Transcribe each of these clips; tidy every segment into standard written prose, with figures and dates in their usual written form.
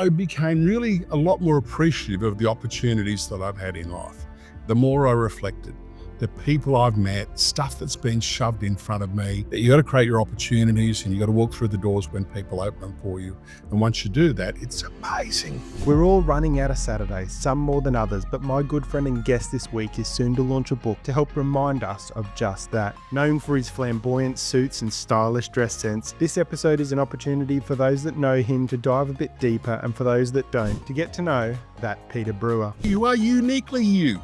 I became really a lot more appreciative of the opportunities that I've had in life. The more I reflected, the people I've met, stuff that's been shoved in front of me, that you got to create your opportunities and you got to walk through the doors when people open them for you. And once you do that, it's amazing. We're all running out of Saturdays, some more than others, but my good friend and guest this week is soon to launch a book to help remind us of just that. Known for his flamboyant suits and stylish dress sense, this episode is an opportunity for those that know him to dive a bit deeper, and for those that don't, to get to know that Peter Brewer. You are uniquely you.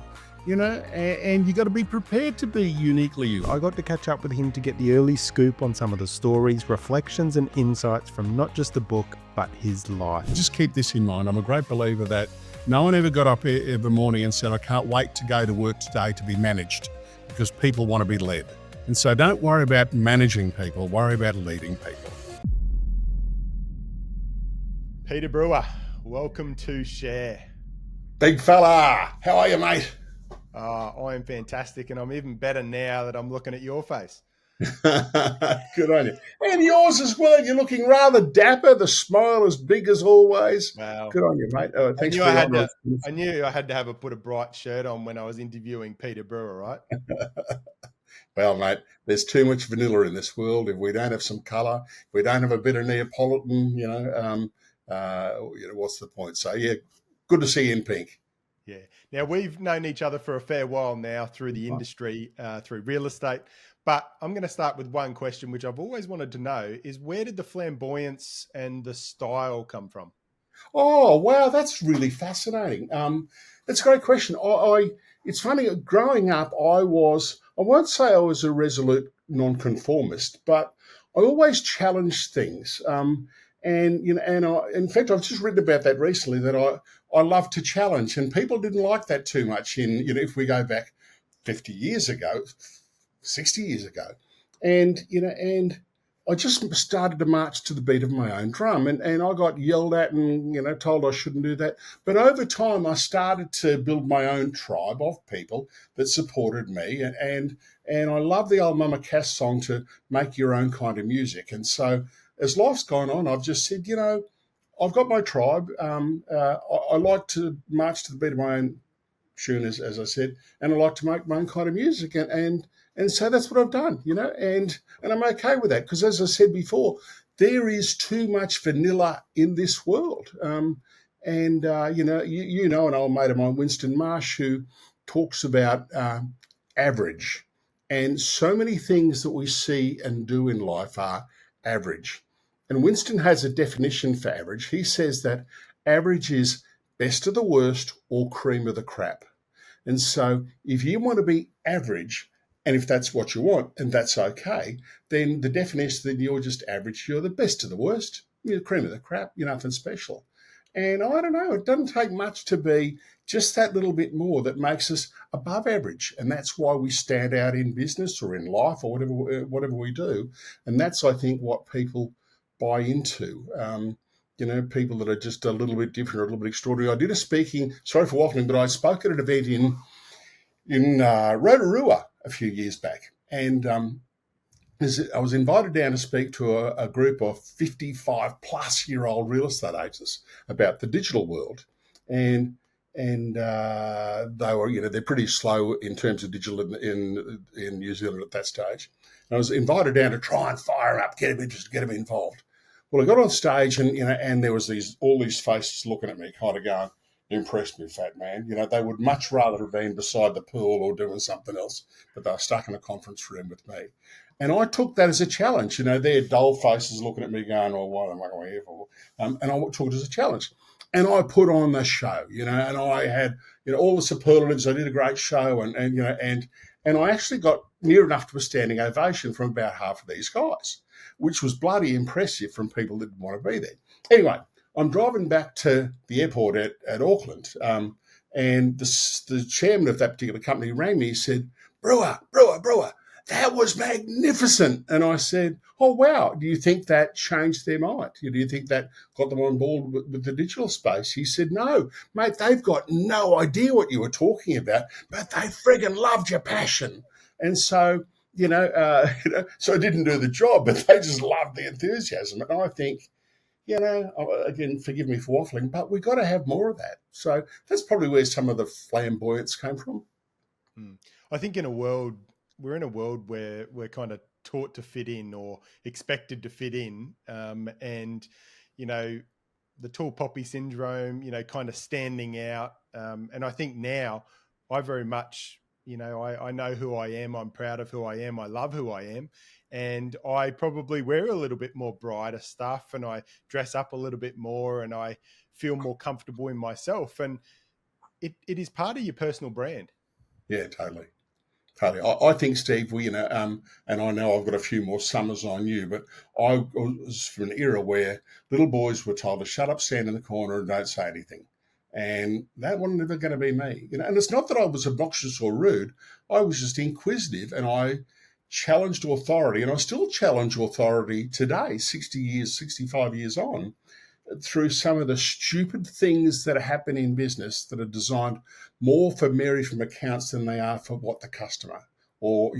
And you got to be prepared to be uniquely you. I got to catch up with him to get the early scoop on some of the stories, reflections and insights from not just the book, but his life. Just keep this in mind. I'm a great believer that no one ever got up every morning and said, I can't wait to go to work today to be managed, because people want to be led. And so don't worry about managing people, worry about leading people. Peter Brewer, welcome to Share. Big fella, how are you, mate? I am fantastic, and I'm even better now that I'm looking at your face. Good on you. And yours as well. You're looking rather dapper, the smile as big as always. Wow. Good on you, mate. Thanks I knew I had to put a bright shirt on when I was interviewing Peter Brewer, right? Well, mate, there's too much vanilla in this world. If we don't have some colour, if we don't have a bit of Neapolitan, what's the point? So, yeah, good to see you in pink. Yeah. Now, we've known each other for a fair while now through the industry, through real estate. But I'm going to start with one question, which I've always wanted to know, is where did the flamboyance and the style come from? Oh, wow, that's really fascinating. That's a great question. It's funny, growing up, I won't say I was a resolute nonconformist, but I always challenged things. In fact, I've just written about that recently, that I love to challenge, and people didn't like that too much if we go back 50 years ago, 60 years ago. And I just started to march to the beat of my own drum, and I got yelled at and, told I shouldn't do that. But over time, I started to build my own tribe of people that supported me. And I love the old Mama Cass song, to make your own kind of music. And so as life's gone on, I've just said, I've got my tribe. I like to march to the beat of my own tune, as I said, and I like to make my own kind of music. And so that's what I've done, and I'm okay with that, because as I said before, there is too much vanilla in this world. An old mate of mine, Winston Marsh, who talks about average. And so many things that we see and do in life are average. And Winston has a definition for average. He says that average is best of the worst or cream of the crap. And so if you want to be average, and if that's what you want, and that's okay, then the definition is that you're just average. You're the best of the worst. You're the cream of the crap. You're nothing special. And I don't know, it doesn't take much to be just that little bit more that makes us above average. And that's why we stand out in business or in life or whatever we do. And that's, I think, what people buy into. People that are just a little bit different, or a little bit extraordinary. I did a speaking, sorry for waffling, but I spoke at an event in Rotorua a few years back. And I was invited down to speak to a group of 55-plus-year-old real estate agents about the digital world. And they were, they're pretty slow in terms of digital in New Zealand at that stage. And I was invited down to try and fire them up, get them interested, get them involved. Well, I got on stage, and there was all these faces looking at me, kind of going, "You impressed me, fat man." They would much rather have been beside the pool or doing something else, but they were stuck in a conference room with me. And I took that as a challenge. Their dull faces looking at me going, "Oh, what am I going here for?" And I took it as a challenge. And I put on the show, and I had, all the superlatives. I did a great show, and I actually got near enough to a standing ovation from about half of these guys, which was bloody impressive from people that didn't want to be there. Anyway, I'm driving back to the airport at Auckland, and the chairman of that particular company rang me. He said, Brewer, that was magnificent. And I said, oh, wow, do you think that changed their mind? Do you think that got them on board with the digital space? He said, no, mate, they've got no idea what you were talking about, but they friggin' loved your passion. And so, so I didn't do the job, but they just loved the enthusiasm. And I think, Again, forgive me for waffling, but we got to have more of that. So that's probably where some of the flamboyance came from. I think we're in a world where we're kind of taught to fit in or expected to fit in. And, you know, the tall poppy syndrome, kind of standing out. And I think now I very much, I know who I am. I'm proud of who I am. I love who I am. And I probably wear a little bit more brighter stuff and I dress up a little bit more and I feel more comfortable in myself. And it is part of your personal brand. Yeah, totally. Totally. I think, Steve, and I know I've got a few more summers on you, but I was from an era where little boys were told to shut up, stand in the corner, and don't say anything. And that was never going to be me. And it's not that I was obnoxious or rude. I was just inquisitive and I challenged authority. And I still challenge authority today, 60 years, 65 years on, through some of the stupid things that happen in business that are designed more for Mary from accounts than they are for what the customer, or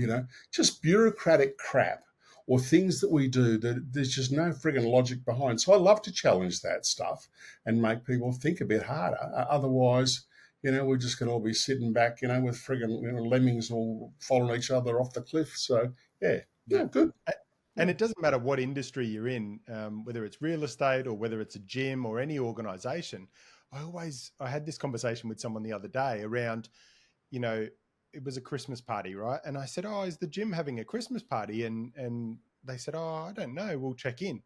just bureaucratic crap, or things that we do that there's just no frigging logic behind. So I love to challenge that stuff and make people think a bit harder. Otherwise, we're just going to all be sitting back, with frigging lemmings all following each other off the cliff. So yeah, good. And it doesn't matter what industry you're in, whether it's real estate or whether it's a gym or any organization. I had this conversation with someone the other day around, it was a Christmas party, right? And I said, "Oh, is the gym having a Christmas party?" And they said, "Oh, I don't know. We'll check in."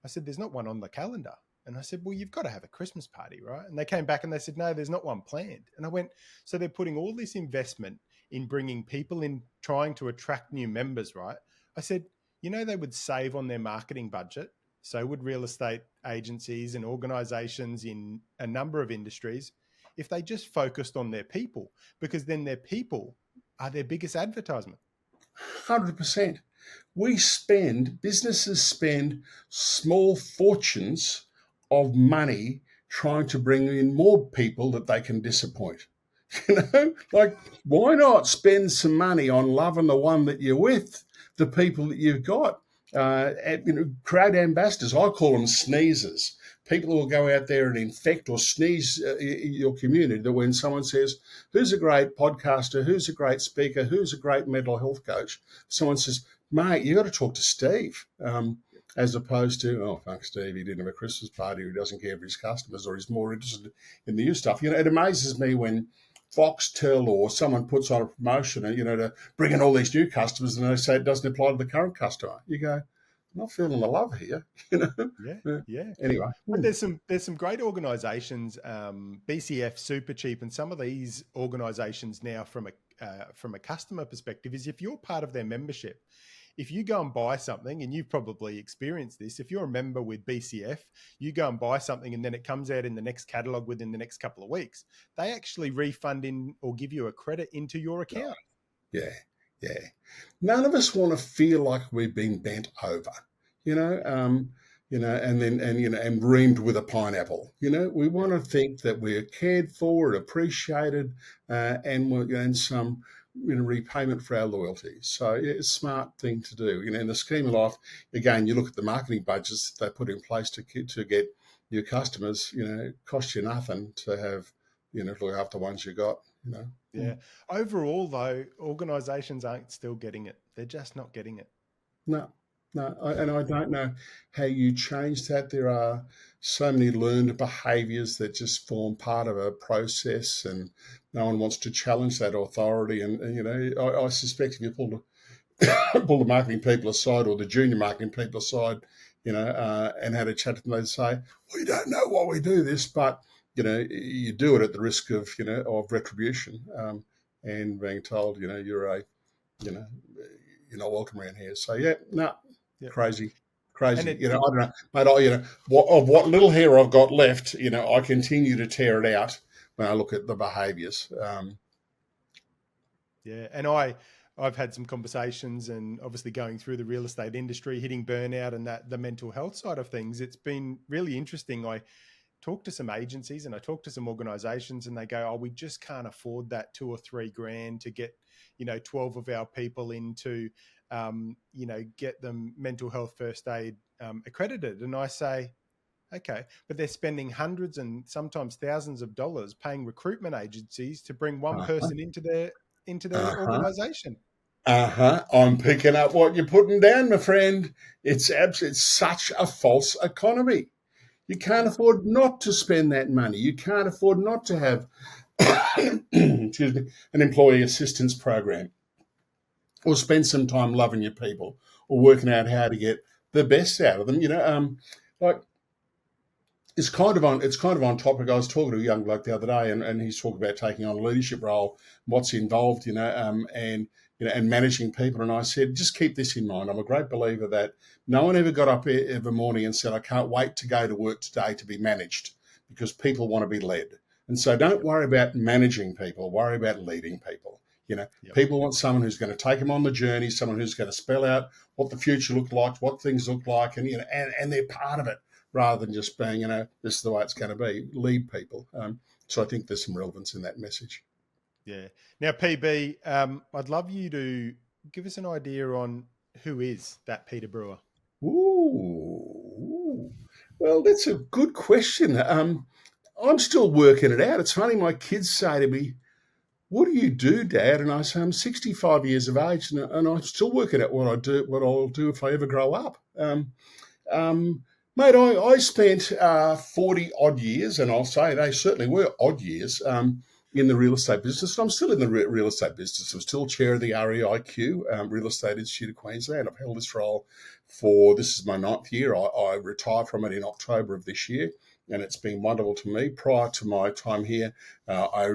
I said, "There's not one on the calendar." And I said, "Well, you've got to have a Christmas party, right?" And they came back and they said, "No, there's not one planned." And I went, "So they're putting all this investment in bringing people in, trying to attract new members, right?" I said, they would save on their marketing budget. So would real estate agencies and organizations in a number of industries if they just focused on their people, because then their people are their biggest advertisement. 100%. Businesses spend small fortunes of money trying to bring in more people that they can disappoint. Like, why not spend some money on loving the one that you're with, the people that you've got? Create ambassadors. I call them sneezers. People who will go out there and infect or sneeze your community. That when someone says, "Who's a great podcaster? Who's a great speaker? Who's a great mental health coach?" Someone says, "Mate, you got to talk to Steve." As opposed to, "Oh, fuck Steve, he didn't have a Christmas party, or he doesn't care for his customers, or he's more interested in the new stuff." It amazes me when Foxtel or someone puts on a promotion, to bring in all these new customers, and they say it doesn't apply to the current customer. You go, "I'm not feeling the love here," Yeah. Anyway, But there's some great organisations, BCF, Supercheap, and some of these organisations now from a customer perspective is if you're part of their membership. If you go and buy something, and you've probably experienced this, if you're a member with BCF, you go and buy something and then it comes out in the next catalogue within the next couple of weeks, they actually refund in or give you a credit into your account. yeah, yeah. None of us want to feel like we've been bent over, and reamed with a pineapple. We want to think that we're cared for and appreciated, and some repayment for our loyalty. So it's a smart thing to do. In the scheme of life, again, you look at the marketing budgets they put in place to get your customers. Cost you nothing to have look after the ones you got. Yeah. Overall, though, organisations aren't still getting it. They're just not getting it. No, no, and I don't know how you change that. There are so many learned behaviours that just form part of a process, and no one wants to challenge that authority. And I suspect if you pull the marketing people aside, or the junior marketing people aside, and had a chat to them, they'd say, "We don't know why we do this, but you do it at the risk of of retribution, and being told you know you're not welcome around here." So Yeah. crazy. And I don't know, but what little hair I've got left, I continue to tear it out when I look at the behaviours. Yeah, and I've had some conversations, and obviously going through the real estate industry, hitting burnout and that the mental health side of things. It's been really interesting. I talk to some agencies and I talk to some organizations, and they go, "Oh, we just can't afford that 2 or 3 grand to get 12 of our people into get them mental health first aid accredited." And I say, Okay, but they're spending hundreds and sometimes thousands of dollars paying recruitment agencies to bring one Uh-huh. person into their Uh-huh. organization. Uh-huh. I'm picking up what you're putting down, my friend. It's such a false economy. You can't afford not to spend that money. You can't afford not to have excuse me, an employee assistance program, or spend some time loving your people, or working out how to get the best out of them. Like it's kind of on topic. I was talking to a young bloke the other day, and he's talking about taking on a leadership role, what's involved, and managing people. And I said, just keep this in mind. I'm a great believer that no one ever got up every morning and said, I can't wait to go to work today to be managed, because people want to be led. And so don't Yep. worry about managing people, worry about leading people. Yep. People want someone who's going to take them on the journey, someone who's going to spell out what the future looks like, what things look like, and they're part of it, rather than just being, this is the way it's going to be. Lead people. So I think there's some relevance in that message. Yeah. Now, PB, I'd love you to give us an idea on who is that Peter Brewer. Ooh. Well, that's a good question. I'm still working it out. It's funny, my kids say to me, what do you do, Dad? And I say, I'm 65 years of age, and I'm still working out what I'll do if I ever grow up. Mate, I spent 40 odd years, and I'll say they certainly were odd years, in the real estate business. And I'm still in the real estate business. I'm still chair of the REIQ, Real Estate Institute of Queensland. I've held this role this is my 9th year. I retired from it in October of this year, and it's been wonderful to me. Prior to my time here, I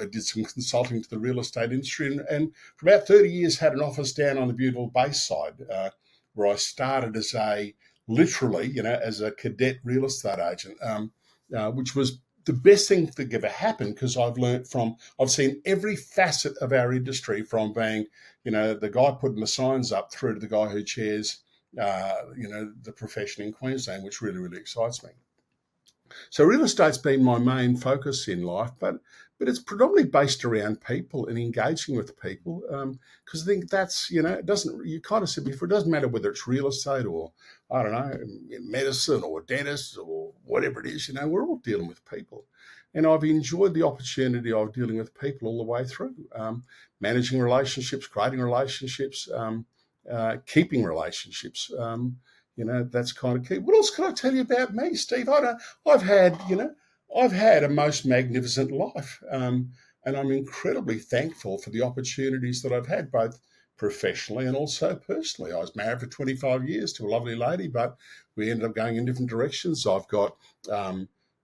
did some consulting to the real estate industry, and for about 30 years had an office down on the beautiful Bayside, where I started as as a cadet real estate agent, which was the best thing that ever happened, because I've seen every facet of our industry, from being, the guy putting the signs up through to the guy who chairs, the profession in Queensland, which really, really excites me. So real estate's been my main focus in life, but it's predominantly based around people and engaging with people, because I think that's, it doesn't, you kind of said before, it doesn't matter whether it's real estate or, I don't know, medicine or dentists or whatever it is, we're all dealing with people. And I've enjoyed the opportunity of dealing with people all the way through, managing relationships, creating relationships, keeping relationships. That's kind of key. What else can I tell you about me, Steve? I've had a most magnificent life, and I'm incredibly thankful for the opportunities that I've had, both professionally and also personally. I was married for 25 years to a lovely lady, but we ended up going in different directions. I've got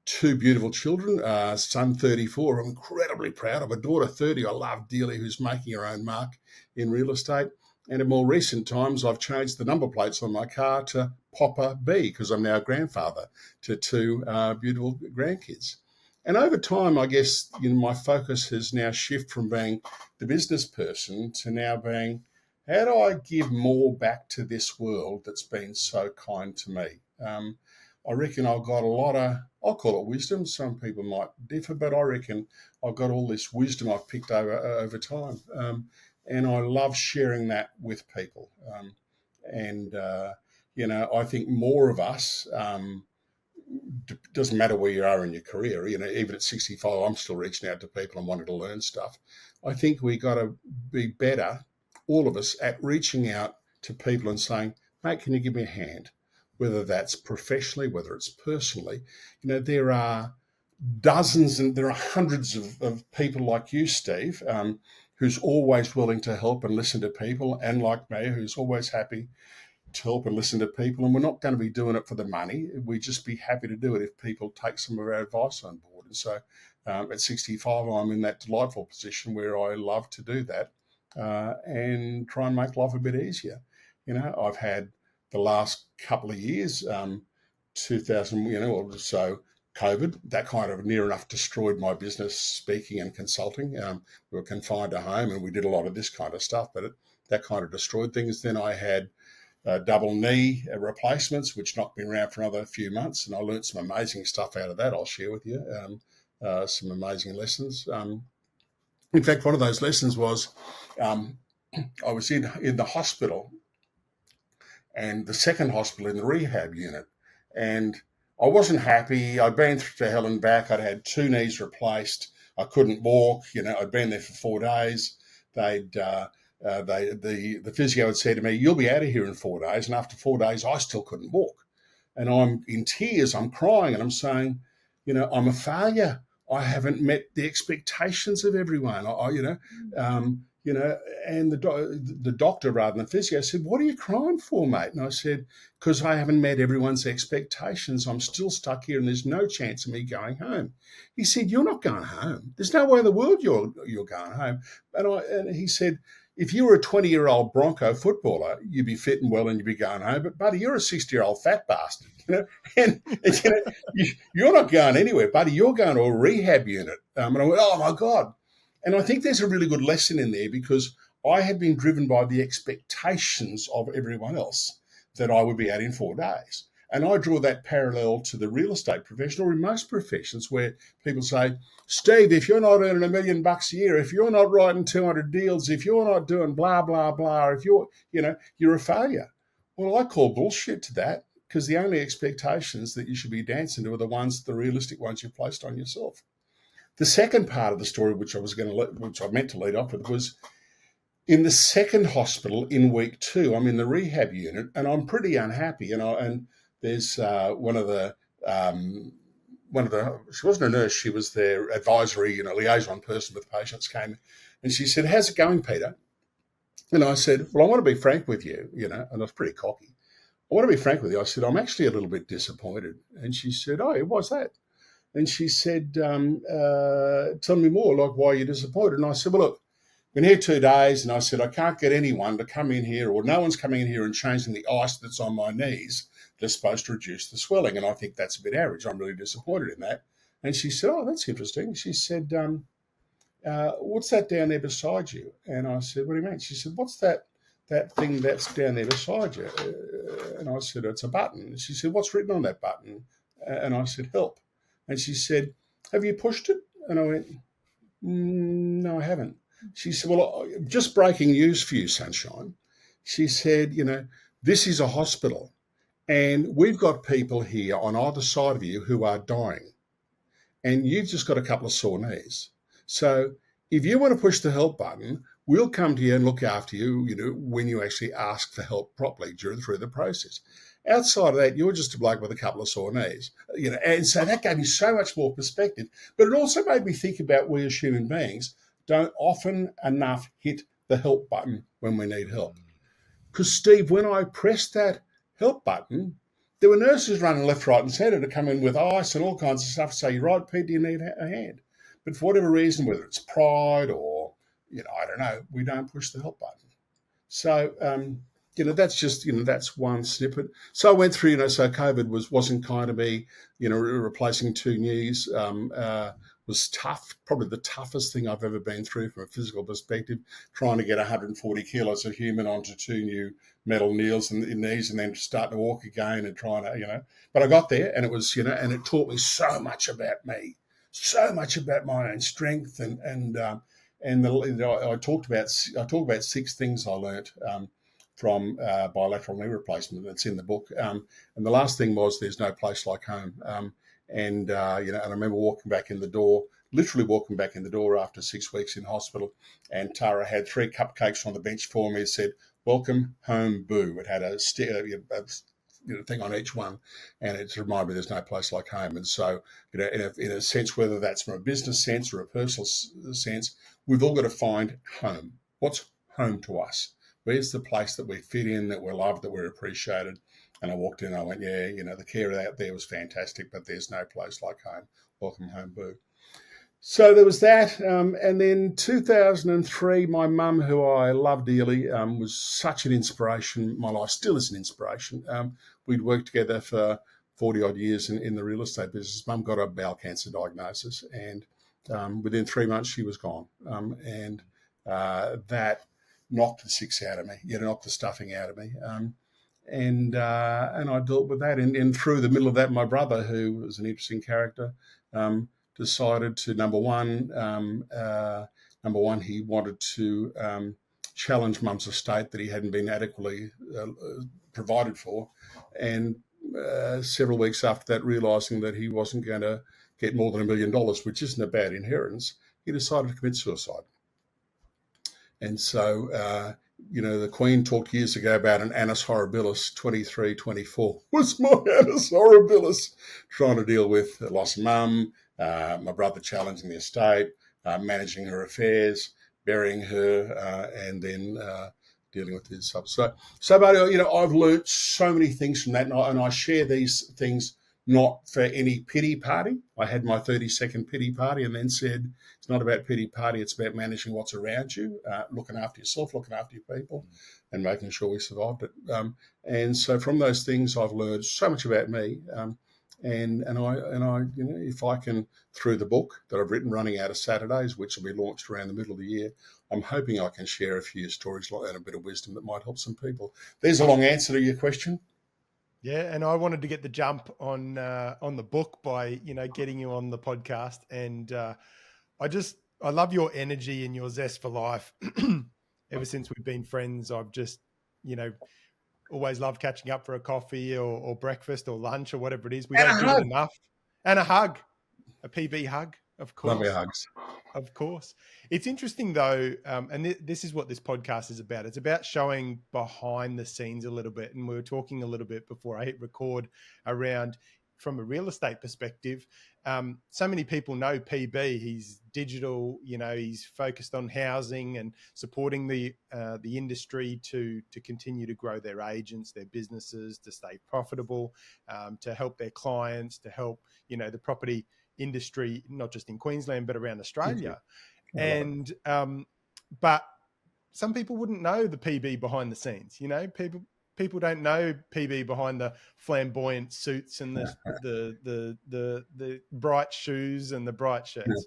2 beautiful children, son 34, I'm incredibly proud of, a daughter 30 I love dearly, who's making her own mark in real estate. And in more recent times, I've changed the number plates on my car to Popper B, because I'm now a grandfather to 2 beautiful grandkids. And over time, I guess, my focus has now shifted from being the business person to now being, how do I give more back to this world that's been so kind to me? I reckon I've got a lot of, I'll call it wisdom. Some people might differ, but I reckon I've got all this wisdom I've picked over time. And I love sharing that with people. I think more of us, doesn't matter where you are in your career, even at 65, I'm still reaching out to people and wanting to learn stuff. I think we got to be better, all of us, at reaching out to people and saying, mate, can you give me a hand? Whether that's professionally, whether it's personally, there are dozens and there are hundreds of people like you, Steve, who's always willing to help and listen to people, and like me, who's always happy to help and listen to people. And we're not going to be doing it for the money. We'd just be happy to do it if people take some of our advice on board. And so at 65, I'm in that delightful position where I love to do that, and try and make life a bit easier. I've had the last couple of years, 2000, or so, COVID, that kind of near enough destroyed my business, speaking and consulting. We were confined to home and we did a lot of this kind of stuff, but that kind of destroyed things. Then I had double knee replacements, which knocked me around for another few months, and I learned some amazing stuff out of that. I'll share with you some amazing lessons. In fact, one of those lessons was I was in the hospital, and the second hospital in the rehab unit, and I wasn't happy. I'd been to hell and back. I'd had 2 knees replaced. I couldn't walk. I'd been there for 4 days. The physio had said to me, "You'll be out of here in 4 days." And after 4 days, I still couldn't walk. And I'm in tears. I'm crying, and I'm saying, I'm a failure. I haven't met the expectations of everyone. And the doctor, rather than the physio, said, "What are you crying for, mate?" And I said, "Because I haven't met everyone's expectations. I'm still stuck here, and there's no chance of me going home." He said, "You're not going home. There's no way in the world you're going home." And he said, "If you were a 20-year-old Bronco footballer, you'd be fit and well and you'd be going home. But buddy, you're a 60-year-old fat bastard, and you're not going anywhere, buddy. You're going to a rehab unit." And I went, "Oh my God." And I think there's a really good lesson in there, because I had been driven by the expectations of everyone else that I would be out in 4 days. And I draw that parallel to the real estate profession, or in most professions, where people say, "Steve, if you're not earning $1 million a year, if you're not writing 200 deals, if you're not doing blah, blah, blah, if you're a failure." Well, I call bullshit to that, because the only expectations that you should be dancing to are the realistic ones you've placed on yourself. The second part of the story, which I meant to lead off with, was in the second hospital in week 2. I'm in the rehab unit, and I'm pretty unhappy. And there's one of the she wasn't a nurse, she was their advisory, liaison person with patients, came, and she said, "How's it going, Peter?" And I said, "Well, I want to be frank with you, and I was pretty cocky. I want to be frank with you." I said, "I'm actually a little bit disappointed." And she said, "Oh, why's that?" And she said, "Tell me more, like why you're disappointed." And I said, "Well, look, been here 2 days," and I said, "I can't get anyone to come in here, or no one's coming in here and changing the ice that's on my knees that's supposed to reduce the swelling. And I think that's a bit average. I'm really disappointed in that." And she said, "Oh, that's interesting." She said, "What's that down there beside you?" And I said, "What do you mean?" She said, "What's that thing that's down there beside you?" And I said, "It's a button." And she said, "What's written on that button?" And I said, "Help." And she said, "Have you pushed it?" And I went, "No, I haven't." She said, "Well, just breaking news for you, sunshine." She said, "This is a hospital, and we've got people here on either side of you who are dying, and you've just got a couple of sore knees. So if you want to push the help button, we'll come to you and look after you, when you actually ask for help properly through the process. Outside of that, you're just a bloke with a couple of sore knees." And so that gave me so much more perspective. But it also made me think about we as human beings don't often enough hit the help button when we need help. Because, Steve, when I pressed that help button, there were nurses running left, right and centre to come in with ice and all kinds of stuff, say, "You're right, Pete, do you need a hand?" But for whatever reason, whether it's pride or, I don't know, we don't push the help button. So, that's just, that's one snippet. So I went through, so COVID wasn't kind of me, replacing 2 knees was tough, probably the toughest thing I've ever been through from a physical perspective, trying to get 140 kilos of human onto 2 new metal knees and then start to walk again and trying to, but I got there, and it was, and it taught me so much about me, so much about my own strength I talk about 6 things I learnt from bilateral knee replacement. That's in the book. And the last thing was, there's no place like home. And I remember literally walking back in the door after 6 weeks in hospital, and Tara had 3 cupcakes on the bench for me. It said, "Welcome home, boo." It had a thing on each one, and it reminded me there's no place like home. And so, in a sense, whether that's from a business sense or a personal sense, we've all got to find home. What's home to us? Where's the place that we fit in, that we're loved, that we're appreciated? And I walked in and I went, yeah, the care out there was fantastic, but there's no place like home. Welcome home, boo. So there was that. And then 2003, my mum, who I love dearly, was such an inspiration. My life still is an inspiration. We'd worked together for 40 odd years in the real estate business. Mum got a bowel cancer diagnosis, and within 3 months she was gone. And that knocked the 6 out of me, knocked the stuffing out of me. And I dealt with that. And through the middle of that, my brother, who was an interesting character, decided to, number one, he wanted to challenge Mum's estate that he hadn't been adequately provided for. And several weeks after that, realising that he wasn't going to get more than $1 million, which isn't a bad inheritance, he decided to commit suicide. And so, the Queen talked years ago about an annus horribilis. 23, 24 was my annus horribilis, trying to deal with a lost mum, my brother challenging the estate, managing her affairs, burying her, and then dealing with his stuff. So, but I've learnt so many things from that, and I share these things not for any pity party. I had my 30-second pity party and then said, it's not about pity party, it's about managing what's around you, looking after yourself, looking after your people, and making sure we survived it. And so from those things, I've learned so much about me. And I, if I can, through the book that I've written, Running Out of Saturdays, which will be launched around the middle of the year, I'm hoping I can share a few stories and a bit of wisdom that might help some people. There's a long answer to your question. Yeah, and I wanted to get the jump on the book by getting you on the podcast, and I love your energy and your zest for life. Ever since we've been friends, I've just always loved catching up for a coffee or breakfast or lunch or whatever it is. We don't do it enough. And a hug, a PB hug, of course. Love your hugs. Of course. It's interesting though, and this is what this podcast is about. It's about showing behind the scenes a little bit. And we were talking a little bit before I hit record around, from a real estate perspective, so many people know PB. He's digital, he's focused on housing and supporting the industry to continue to grow their agents, their businesses, to stay profitable, to help their clients, to help, the property industry, not just in Queensland, but around Australia. And, but some people wouldn't know the PB behind the scenes, people don't know PB behind the flamboyant suits and the bright shoes and the bright shirts.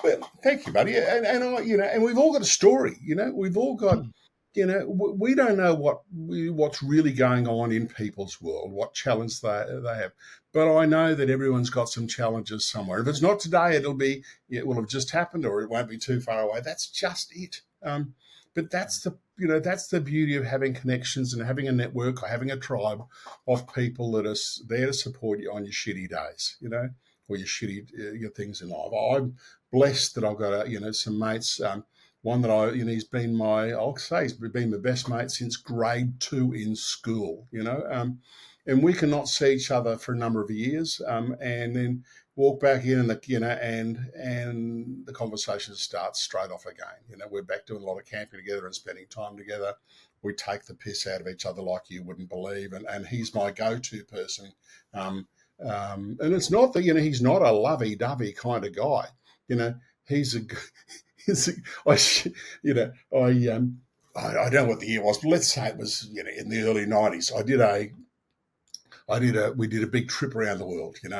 Well, thank you, buddy. And we've all got a story, we've all got, we don't know what's really going on in people's world, what challenge they have. But I know that everyone's got some challenges somewhere. If it's not today, it will have just happened, or it won't be too far away. That's just it. But that's the beauty of having connections and having a network or having a tribe of people that are there to support you on your shitty days, or your shitty your things in life. I'm blessed that I've got some mates. One that he's been he's been my best mate since grade 2 in school, and we cannot see each other for a number of years, and then walk back in and the conversation starts straight off again. We're back doing a lot of camping together and spending time together. We take the piss out of each other like you wouldn't believe, and he's my go-to person. And it's not that he's not a lovey-dovey kind of guy. He's a I don't know what the year was, but let's say it was in the early 90s. We did a big trip around the world, and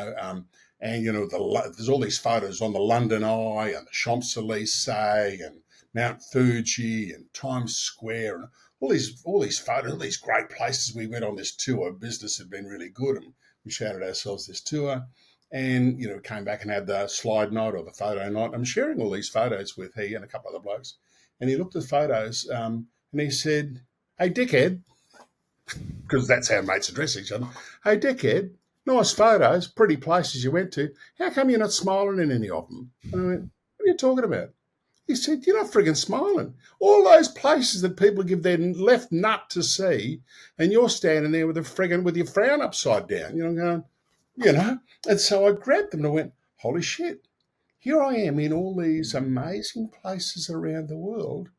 there's all these photos on the London Eye and the Champs-Elysees and Mount Fuji and Times Square and all these photos, all these great places. We went on this tour. Business had been really good, and we shouted ourselves this tour. And, came back and had the slide night or the photo night. I'm sharing all these photos with he and a couple of other blokes. And he looked at the photos and he said, "Hey, dickhead," because that's how mates address each other. "Hey, dickhead, nice photos, pretty places you went to. How come you're not smiling in any of them?" And I went, "What are you talking about?" He said, "You're not frigging smiling. All those places that people give their left nut to see, and you're standing there with your frown upside down." Going, and so I grabbed them and I went, "Holy shit, here I am in all these amazing places around the world,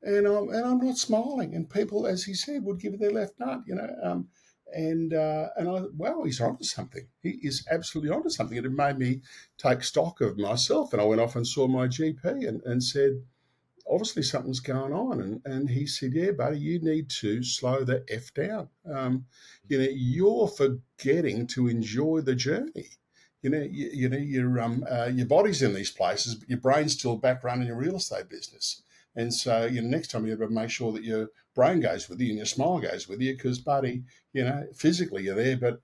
and I'm not smiling." And people, as he said, would give their left nut, wow, he's onto something. He is absolutely onto something. And it made me take stock of myself. And I went off and saw my GP and said, obviously something's going on. And he said, "Yeah, buddy, you need to slow the F down. You're forgetting to enjoy the journey. Your body's in these places, but your brain's still back running your real estate business. And so, next time you have to make sure that your brain goes with you and your smile goes with you, because, buddy, physically you're there, but,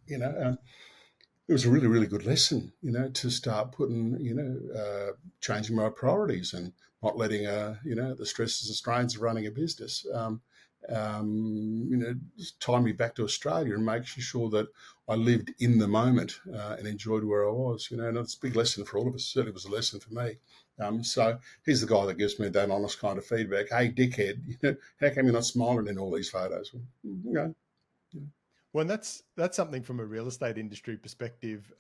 it was a really, really good lesson, to start putting, changing my priorities and not letting, the stresses and strains of running a business, tie me back to Australia and make sure that I lived in the moment and enjoyed where I was. And it's a big lesson for all of us. Certainly was a lesson for me. So he's the guy that gives me that honest kind of feedback. Hey, dickhead, how come you're not smiling in all these photos? Well, and that's something from a real estate industry perspective.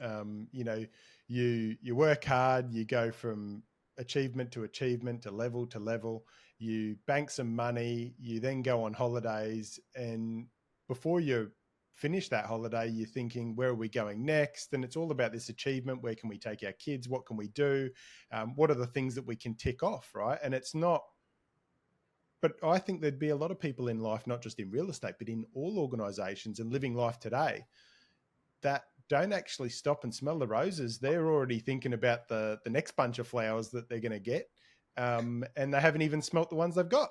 You work hard, you go from achievement to level. You bank some money, you then go on holidays, and before you finish that holiday, you're thinking, where are we going next? And it's all about this achievement. Where can we take our kids? What can we do? What are the things that we can tick off, right? And it's not. But I think there'd be a lot of people in life, not just in real estate, but in all organizations and living life today, that don't actually stop and smell the roses. They're already thinking about the next bunch of flowers that they're going to get. And they haven't even smelt the ones they've got.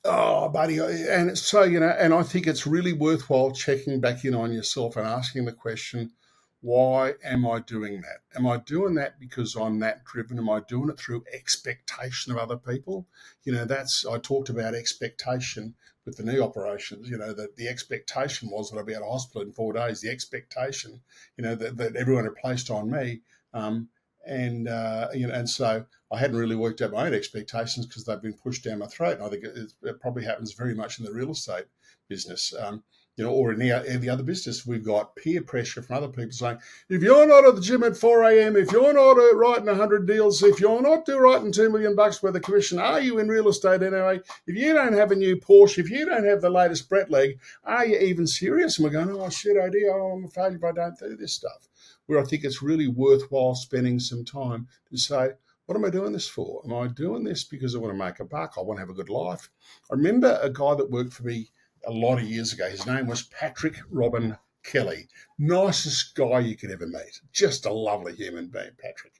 Oh, buddy. And so, and I think it's really worthwhile checking back in on yourself and asking the question, why am I doing that? Am I doing that because I'm that driven? Am I doing it through expectation of other people? I talked about expectation with the knee operations, that the expectation was that I'd be out of hospital in 4 days. The expectation, that everyone had placed on me. And so I hadn't really worked out my own expectations because they've been pushed down my throat. And I think it probably happens very much in the real estate business. Or in any other business, we've got peer pressure from other people saying, if you're not at the gym at 4 a.m., if you're not writing 100 deals, if you're not writing $2 million worth of commission, are you in real estate anyway? If you don't have a new Porsche, if you don't have the latest Brett leg, are you even serious? And we're going, oh, shit, I'm a failure if I don't do this stuff. Where I think it's really worthwhile spending some time to say, what am I doing this for? Am I doing this because I want to make a buck? I want to have a good life. I remember a guy that worked for me a lot of years ago. His name was Patrick Robin Kelly. Nicest guy you could ever meet. Just a lovely human being, Patrick.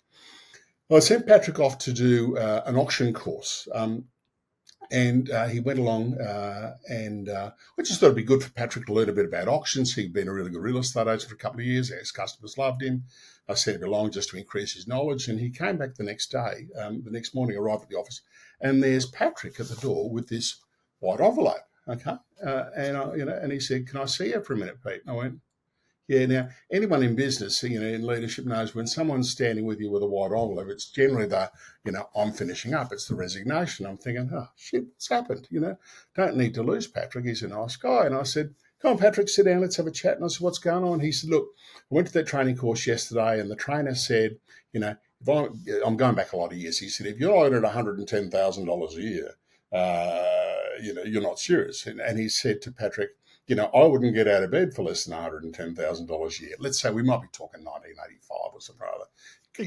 I sent Patrick off to do an auction course. And he went along and I just thought it'd be good for Patrick to learn a bit about auctions. He'd been a really good real estate agent for a couple of years. His customers loved him. I sent him along just to increase his knowledge. And he came back the next day, the next morning, arrived at the office. And there's Patrick at the door with this white envelope. Okay. And he said, can I see you for a minute, Pete? And I went, yeah. Now, anyone in business, in leadership knows when someone's standing with you with a white envelope, it's generally I'm finishing up. It's the resignation. I'm thinking, oh, shit, what's happened? Don't need to lose Patrick. He's a nice guy. And I said, come on, Patrick, sit down. Let's have a chat. And I said, what's going on? He said, look, I went to that training course yesterday and the trainer said, if I'm going back a lot of years. He said, if you're not at $110,000 a year, you're not serious. And he said to Patrick, I wouldn't get out of bed for less than $110,000 a year. Let's say we might be talking 1985 or something or other.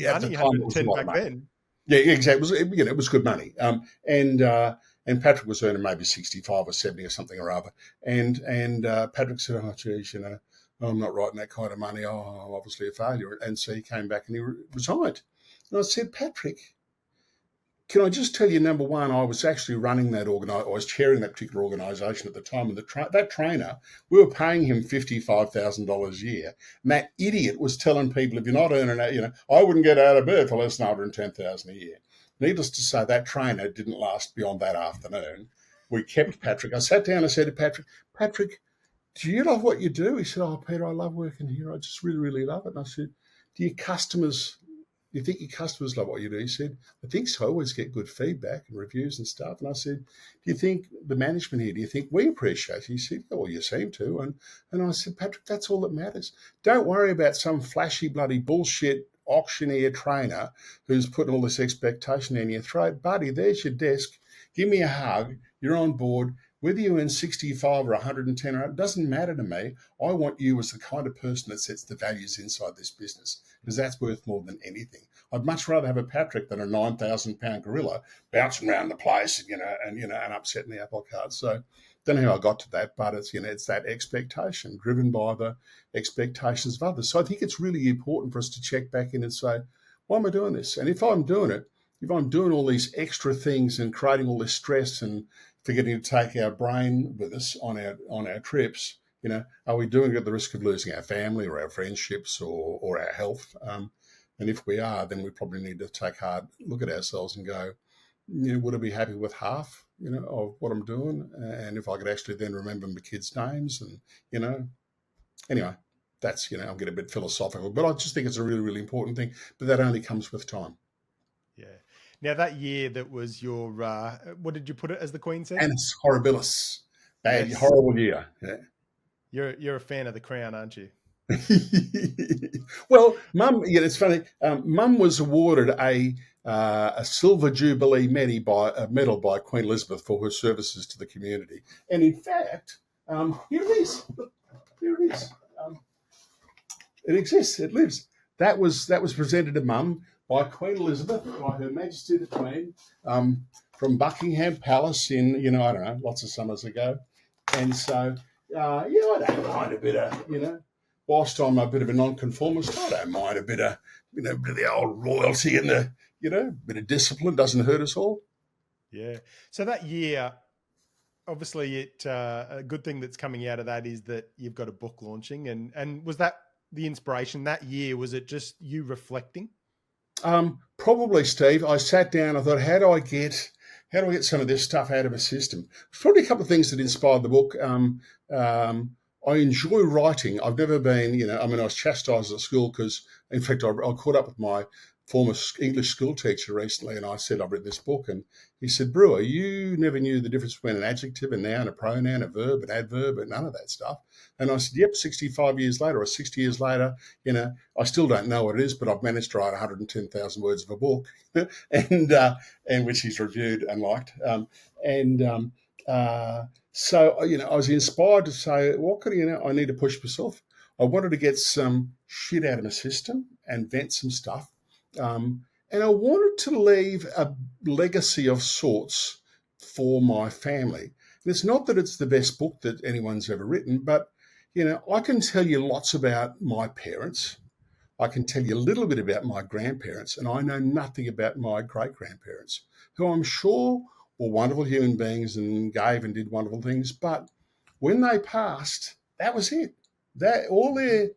At the time, it was a lot of money. Then. Yeah, exactly. It was good money. And Patrick was earning maybe 65 or 70 or something or other. And Patrick said, oh, geez, I'm not writing that kind of money. Oh, I'm obviously a failure. And so he came back and he resigned. And I said, Patrick, can I just tell you, number one, I was actually running that I was chairing that particular organisation at the time, and that trainer, we were paying him $55,000 a year, and that idiot was telling people, if you're not earning that, I wouldn't get out of bed for less than $110,000 a year. Needless to say, that trainer didn't last beyond that afternoon. We kept Patrick. I sat down and said to Patrick, do you love what you do? He said, oh, Peter, I love working here. I just really, really love it. And I said, do you think your customers love what you do? He said, I think so. I always get good feedback and reviews and stuff. And I said, do you think the management here, do you think we appreciate it? He said, yeah, well, you seem to. And I said, Patrick, that's all that matters. Don't worry about some flashy bloody bullshit auctioneer trainer who's putting all this expectation in your throat. Buddy, there's your desk. Give me a hug. You're on board. Whether you earn 65 or 110, it doesn't matter to me. I want you as the kind of person that sets the values inside this business, because that's worth more than anything. I'd much rather have a Patrick than a 9,000-pound gorilla bouncing around the place, and upsetting the apple cart. So, don't know how I got to that, but it's that expectation driven by the expectations of others. So I think it's really important for us to check back in and say, why am I doing this? And if I'm doing it, if I'm doing all these extra things and creating all this stress and forgetting to take our brain with us on our trips, are we doing it at the risk of losing our family or our friendships or our health? And if we are, then we probably need to take a hard look at ourselves and go, would I be happy with half, of what I'm doing? And if I could actually then remember my kids' names and, anyway, that's, I'm getting a bit philosophical, but I just think it's a really, really important thing. But that only comes with time. Yeah. Now that year that was your, what did you put it as the Queen said? Annus horribilis. Bad, Yes. horrible year. Yeah. You're a fan of the Crown, aren't you? Well, Mum, it's funny. Mum was awarded a Silver Jubilee medal by Queen Elizabeth for her services to the community. And in fact, here it is. Here it is. It exists. It lives. That was presented to Mum by Queen Elizabeth, by Her Majesty the Queen, from Buckingham Palace in, I don't know, lots of summers ago. And so, I don't mind a bit of, whilst I'm a bit of a nonconformist, I don't mind a bit of, bit of the old royalty and the, bit of discipline doesn't hurt us all. Yeah. So that year, obviously, a good thing that's coming out of that is that you've got a book launching. And was that the inspiration that year? Was it just you reflecting? Probably, Steve. I sat down. I thought, how do I get some of this stuff out of my system? There's probably a couple of things that inspired the book. I enjoy writing. I've never been, I was chastised at school because, in fact, I caught up with my former English school teacher recently, and I said, I've written this book. And he said, Brewer, you never knew the difference between an adjective, a noun, a pronoun, a verb, an adverb, and none of that stuff. And I said, yep, 65 years later or 60 years later, I still don't know what it is, but I've managed to write 110,000 words of a book, and which he's reviewed and liked. So, I was inspired to say, what could I need to push myself. I wanted to get some shit out of my system and vent some stuff. And I wanted to leave a legacy of sorts for my family. And it's not that it's the best book that anyone's ever written, but, I can tell you lots about my parents. I can tell you a little bit about my grandparents, and I know nothing about my great-grandparents, who I'm sure were wonderful human beings and gave and did wonderful things. But when they passed, that was it. That all their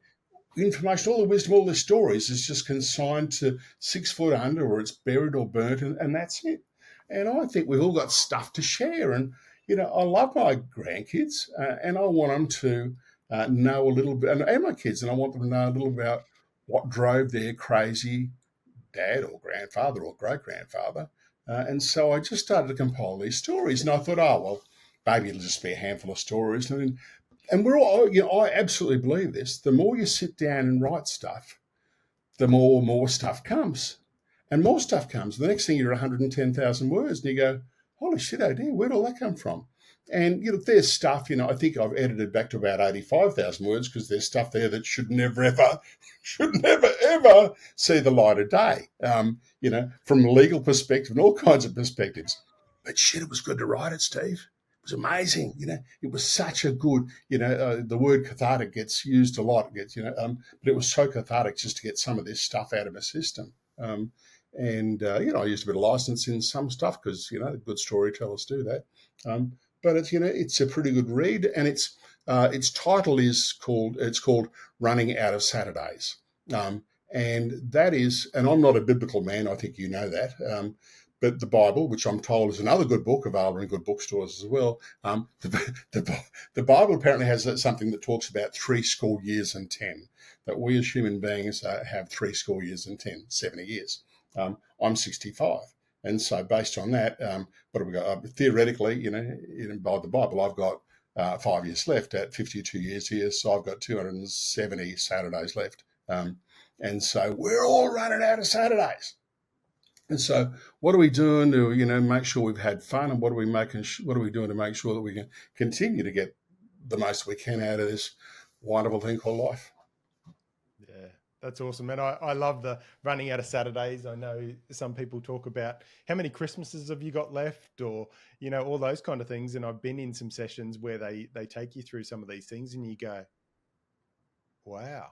information, all the wisdom, all their stories is just consigned to 6 foot under, or it's buried or burnt, and that's it. And I think we've all got stuff to share. And, I love my grandkids, and I want them to know a little bit, and my kids, and I want them to know a little about what drove their crazy dad or grandfather or great-grandfather. And so I just started to compile these stories, and I thought, oh, well, maybe it'll just be a handful of stories. And we're all, I absolutely believe this. The more you sit down and write stuff, the more stuff comes. And more stuff comes. The next thing you're 110,000 words, and you go, holy shit, oh dear, where'd all that come from? And, there's stuff, I think I've edited back to about 85,000 words because there's stuff there that should never, ever see the light of day, from a legal perspective and all kinds of perspectives. But shit, it was good to write it, Steve. It was amazing. It was such a good, the word cathartic gets used a lot, but it was so cathartic just to get some of this stuff out of my system. I used a bit of license in some stuff because, good storytellers do that. But it's a pretty good read, and its title is called Running Out of Saturdays. And that is, and I'm not a biblical man, I think you know that, but the Bible, which I'm told is another good book, available in good bookstores as well, the Bible apparently has something that talks about 70 years and 10, that we as human beings have 70 years and 10, 70 years. I'm 65. And so based on that, what have we got? Theoretically, by the Bible, I've got 5 years left at 52 years here. So I've got 270 Saturdays left. And so we're all running out of Saturdays. And so what are we doing to, make sure we've had fun? And what are we doing to make sure that we can continue to get the most we can out of this wonderful thing called life? Yeah, that's awesome. And I love the running out of Saturdays. I know some people talk about how many Christmases have you got left, or, all those kind of things. And I've been in some sessions where they take you through some of these things and you go, wow,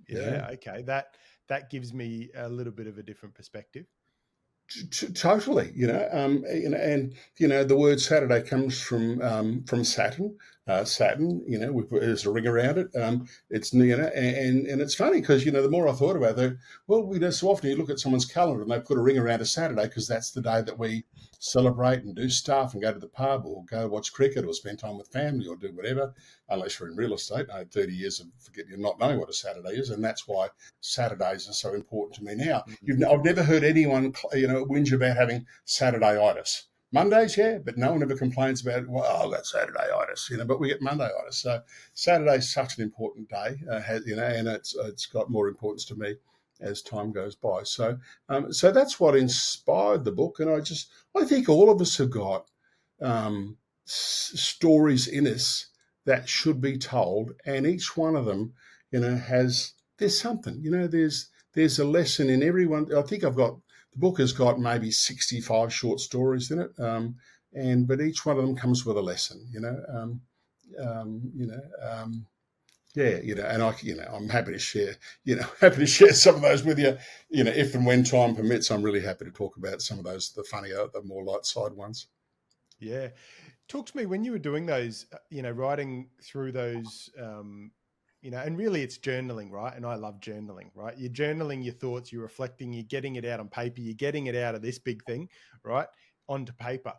yeah. Okay. That gives me a little bit of a different perspective. Totally, and the word Saturday comes from Saturn, satin. There's a ring around it. It's and it's funny because the more I thought about it, so often you look at someone's calendar and they put a ring around a Saturday because that's the day that we celebrate and do stuff and go to the pub or go watch cricket or spend time with family or do whatever. Unless you're in real estate, I had 30 years of not knowing what a Saturday is, and that's why Saturdays are so important to me now. I've never heard anyone whinge about having Saturday-itis. Mondays, yeah, but no one ever complains about, I've got Saturday-itis, but we get Monday-itis. So Saturday's such an important day, and it's got more importance to me as time goes by. So that's what inspired the book, and I think all of us have got stories in us that should be told, and each one of them, there's something, there's a lesson in everyone. I think the book has got maybe 65 short stories in it, but each one of them comes with a lesson, and I'm happy to share, some of those with you, if and when time permits. I'm really happy to talk about some of those, the funnier, the more light side ones. Yeah. Talk to me when you were doing those, writing through those, and really it's journaling, right? And I love journaling, right? You're journaling your thoughts, you're reflecting, you're getting it out on paper, you're getting it out of this big thing, right, onto paper.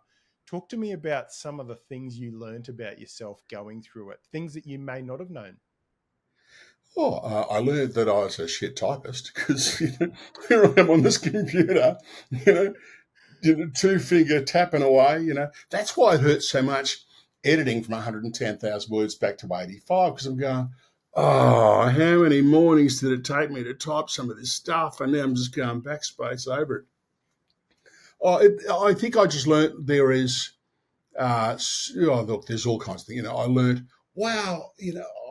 Talk to me about some of the things you learned about yourself going through it, things that you may not have known. I learned that I was a shit typist because here I am on this computer, two-finger tapping away. That's why it hurts so much editing from 110,000 words back to 85, because I'm going, how many mornings did it take me to type some of this stuff? And now I'm just going backspace over it. I think I just learned there is, look, there's all kinds of things. I learned, wow,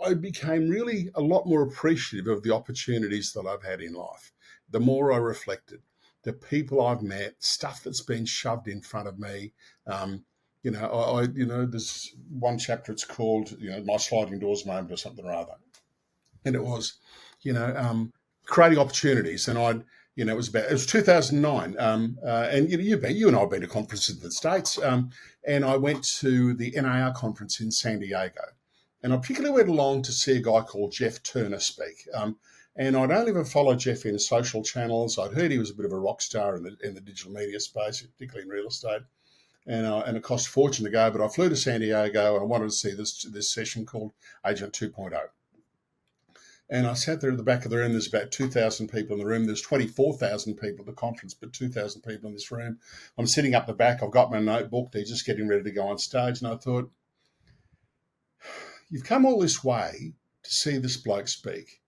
I became really a lot more appreciative of the opportunities that I've had in life. The more I reflected, the people I've met, stuff that's been shoved in front of me. There's one chapter, it's called, my sliding doors moment or something or other. And it was, creating opportunities. And it was 2009. And you and I have been to conferences in the States. And I went to the NAR conference in San Diego. And I particularly went along to see a guy called Jeff Turner speak. And I'd only ever followed Jeff in social channels. I'd heard he was a bit of a rock star in the digital media space, particularly in real estate. And it cost a fortune to go, but I flew to San Diego and I wanted to see this session called Agent 2.0. And I sat there at the back of the room. There's about 2,000 people in the room. There's 24,000 people at the conference, but 2,000 people in this room. I'm sitting up the back. I've got my notebook. They're just getting ready to go on stage. And I thought, you've come all this way to see this bloke speak.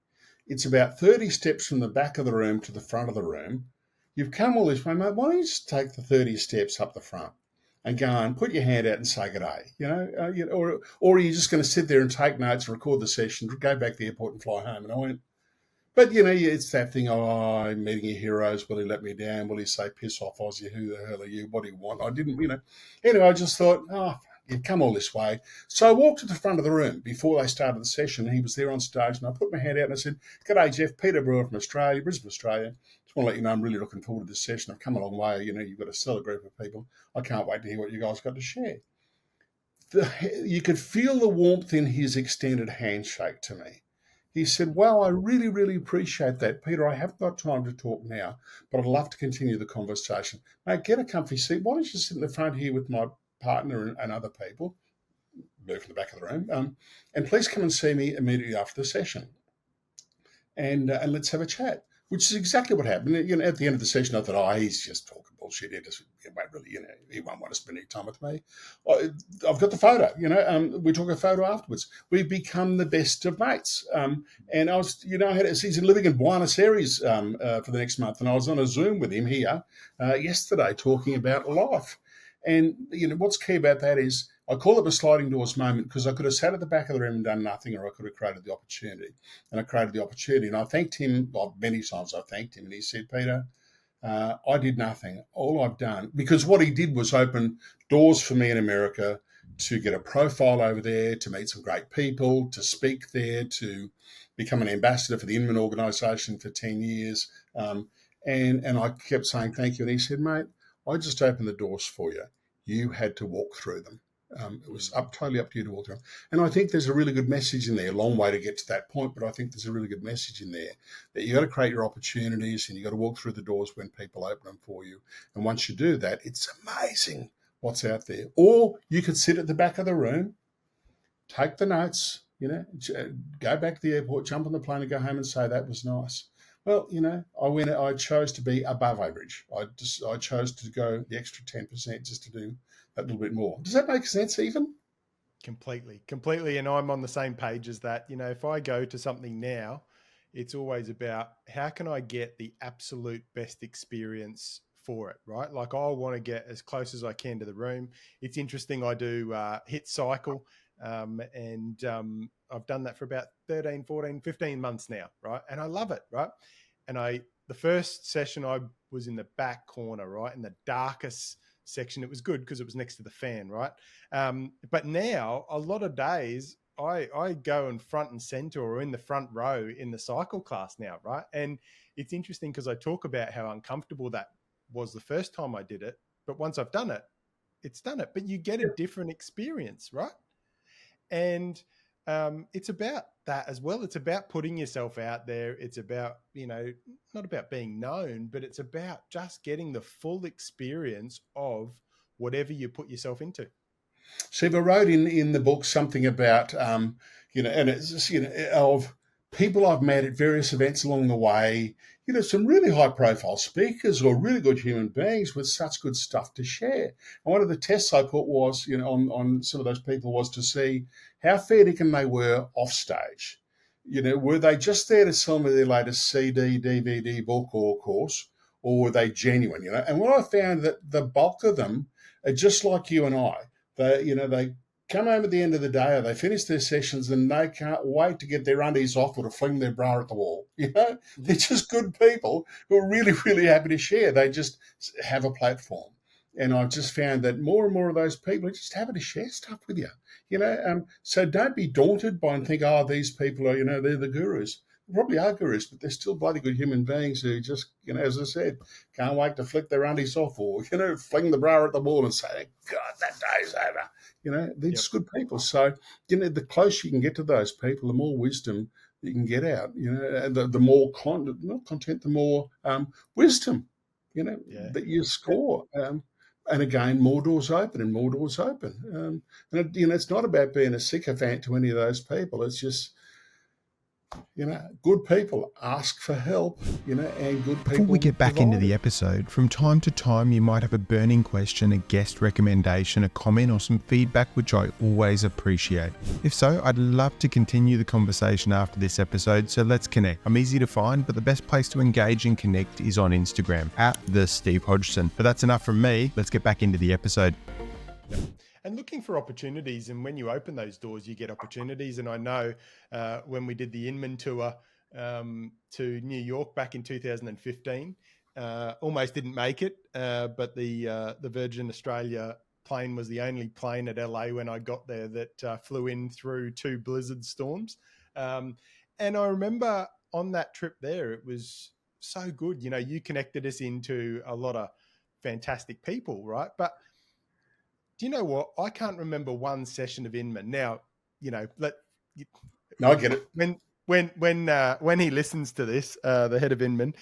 It's about 30 steps from the back of the room to the front of the room. You've come all this way, mate. Why don't you just take the 30 steps up the front and go and put your hand out and say good day, or are you just going to sit there and take notes and record the session, go back to the airport and fly home? And I went, but it's that thing, I'm meeting your heroes. Will he let me down? Will he say, piss off, Aussie? Who the hell are you? What do you want? I didn't, Anyway, I just thought, you've come all this way. So I walked to the front of the room before they started the session. He was there on stage, and I put my hand out and I said, "G'day, Jeff. Peter Brewer from Australia, Brisbane, Australia. Just want to let you know I'm really looking forward to this session. I've come a long way. You've got a stellar group of people. I can't wait to hear what you guys got to share." You could feel the warmth in his extended handshake to me. He said, "Well, I really, really appreciate that, Peter. I haven't got time to talk now, but I'd love to continue the conversation. Mate, get a comfy seat. Why don't you sit in the front here with my partner and other people, move from the back of the room, and please come and see me immediately after the session, and let's have a chat." Which is exactly what happened. At the end of the session, I thought, he's just talking bullshit. He won't want to spend any time with me. I've got the photo. We took a photo afterwards. We've become the best of mates. And I was, he's living in Buenos Aires for the next month, and I was on a Zoom with him here yesterday talking about life. And what's key about that is I call it a sliding doors moment because I could have sat at the back of the room and done nothing, or I could have created the opportunity. And I created the opportunity. And I thanked him, many times I thanked him. And he said, "Peter, I did nothing. All I've done," because what he did was open doors for me in America to get a profile over there, to meet some great people, to speak there, to become an ambassador for the Inman organisation for 10 years. And I kept saying thank you. And he said, "Mate, I just opened the doors for you. You had to walk through them." It was totally up to you to walk around. And I think there's a really good message in there. A long way to get to that point, but I think there's a really good message in there that you got to create your opportunities and you got to walk through the doors when people open them for you. And once you do that, it's amazing what's out there. Or you could sit at the back of the room, take the notes, go back to the airport, jump on the plane and go home and say, that was nice. Well, I chose to be above average. I chose to go the extra 10% just to do that little bit more. Does that make sense even? Completely. And I'm on the same page as that. If I go to something now, it's always about how can I get the absolute best experience for it, right? Like I want to get as close as I can to the room. It's interesting. I do hit cycle and I've done that for about 13, 14, 15 months now, right? And I love it, right? And the first session I was in the back corner, right? In the darkest section. It was good because it was next to the fan, right? But now a lot of days I go in front and center or in the front row in the cycle class now, right? And it's interesting because I talk about how uncomfortable that was the first time I did it, but once I've done it, it's done it. But you get a different experience, right? And it's about that as well. It's about putting yourself out there. It's about, not about being known, but it's about just getting the full experience of whatever you put yourself into. Steve, I wrote in the book something about, and it's just, of people I've met at various events along the way, some really high profile speakers or really good human beings with such good stuff to share. And one of the tests I put was, on some of those people was to see how fair dinkum they were off stage. Were they just there to sell me their latest CD, DVD, book or course, or were they genuine, And what I found that the bulk of them are just like you and I. They come home at the end of the day or they finish their sessions and they can't wait to get their undies off or to fling their bra at the wall. They're just good people who are really, really happy to share. They just have a platform. And I've just found that more and more of those people are just happy to share stuff with you. So don't be daunted by and think, these people are, they're the gurus. They probably are gurus, but they're still bloody good human beings who just, as I said, can't wait to flick their undies off or, fling the bra at the wall and say, God, that day's over. They're just good people. So, the closer you can get to those people, the more wisdom you can get out, and the more not content, the more wisdom, that you score. And again, more doors open and more doors open. And it's not about being a sycophant to any of those people. It's just, good people ask for help, and good people. Before we get back into the it. episode, from time to time you might have a burning question, a guest recommendation, a comment or some feedback, which I always appreciate. If so, I'd love to continue the conversation after this episode, so let's connect. I'm easy to find, but the best place to engage and connect is on Instagram, @TheSteveHodgson. But that's enough from me. Let's get back into the episode. Yep. And looking for opportunities, and when you open those doors, you get opportunities. And I know when we did the Inman tour to New York back in 2015, almost didn't make it, but the Virgin Australia plane was the only plane at LA when I got there that flew in through 2 blizzard storms. And I remember on that trip there, it was so good. You connected us into a lot of fantastic people, right? But do you know what? I can't remember one session of Inman. Now, No, I get it. When he listens to this, the head of Inman,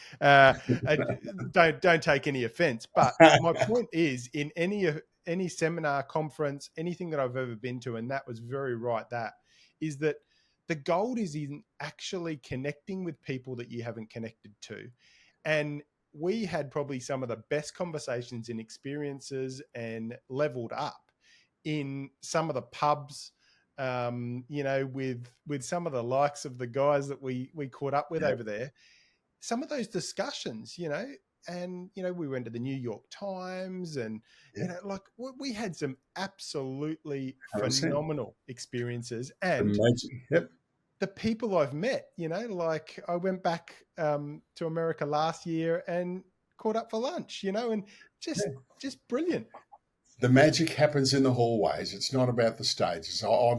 don't take any offense. But my point is, in any seminar, conference, anything that I've ever been to, and that was very right, that is that the gold is in actually connecting with people that you haven't connected to. And we had probably some of the best conversations and experiences and leveled up in some of the pubs, with some of the likes of the guys that we caught up with over there. Some of those discussions, and, we went to the New York Times and, we had some absolutely 100%. phenomenal experiences. And the people I've met, like I went back to America last year and caught up for lunch, and just brilliant. The magic happens in the hallways. It's not about the stages. I'm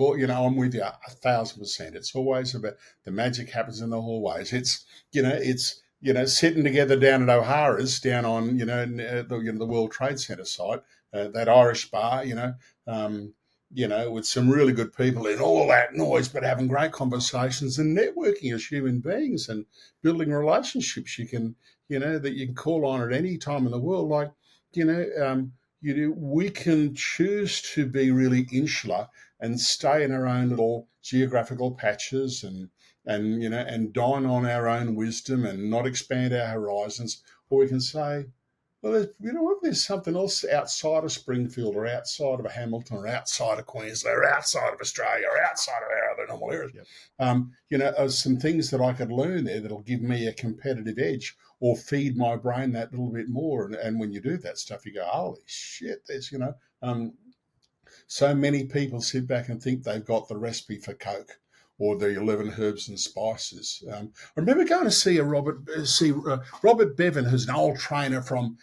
with you 1,000%. It's always about the magic happens in the hallways. It's sitting together down at O'Hara's down on, the World Trade Center site, that Irish bar, with some really good people in all that noise, but having great conversations and networking as human beings and building relationships that you can call on at any time in the world. Like, we can choose to be really insular and stay in our own little geographical patches and dine on our own wisdom and not expand our horizons. Or we can say, well, there's something else outside of Springfield or outside of Hamilton or outside of Queensland or outside of Australia or outside of our other normal areas. Yep. Some things that I could learn there that'll give me a competitive edge or feed my brain that little bit more. And when you do that stuff, you go, holy shit, there's, so many people sit back and think they've got the recipe for Coke or the 11 herbs and spices. I remember going to see Robert Bevan, who's an old trainer from,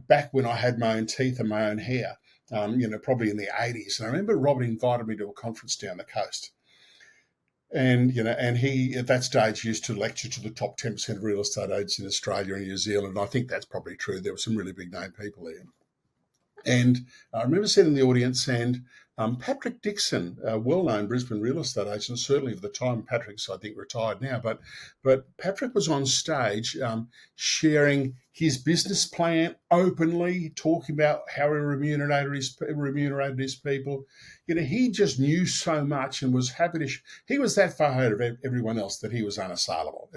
back when I had my own teeth and my own hair, probably in the 80s. And I remember Robert invited me to a conference down the coast. And he at that stage used to lecture to the top 10% of real estate agents in Australia and New Zealand. And I think that's probably true. There were some really big name people there. And I remember sitting in the audience and Patrick Dixon, a well-known Brisbane real estate agent, certainly at the time, Patrick's, I think, retired now, but Patrick was on stage sharing his business plan openly, talking about how he remunerated his people. He just knew so much and was happy to. He was that far ahead of everyone else that he was unassailable.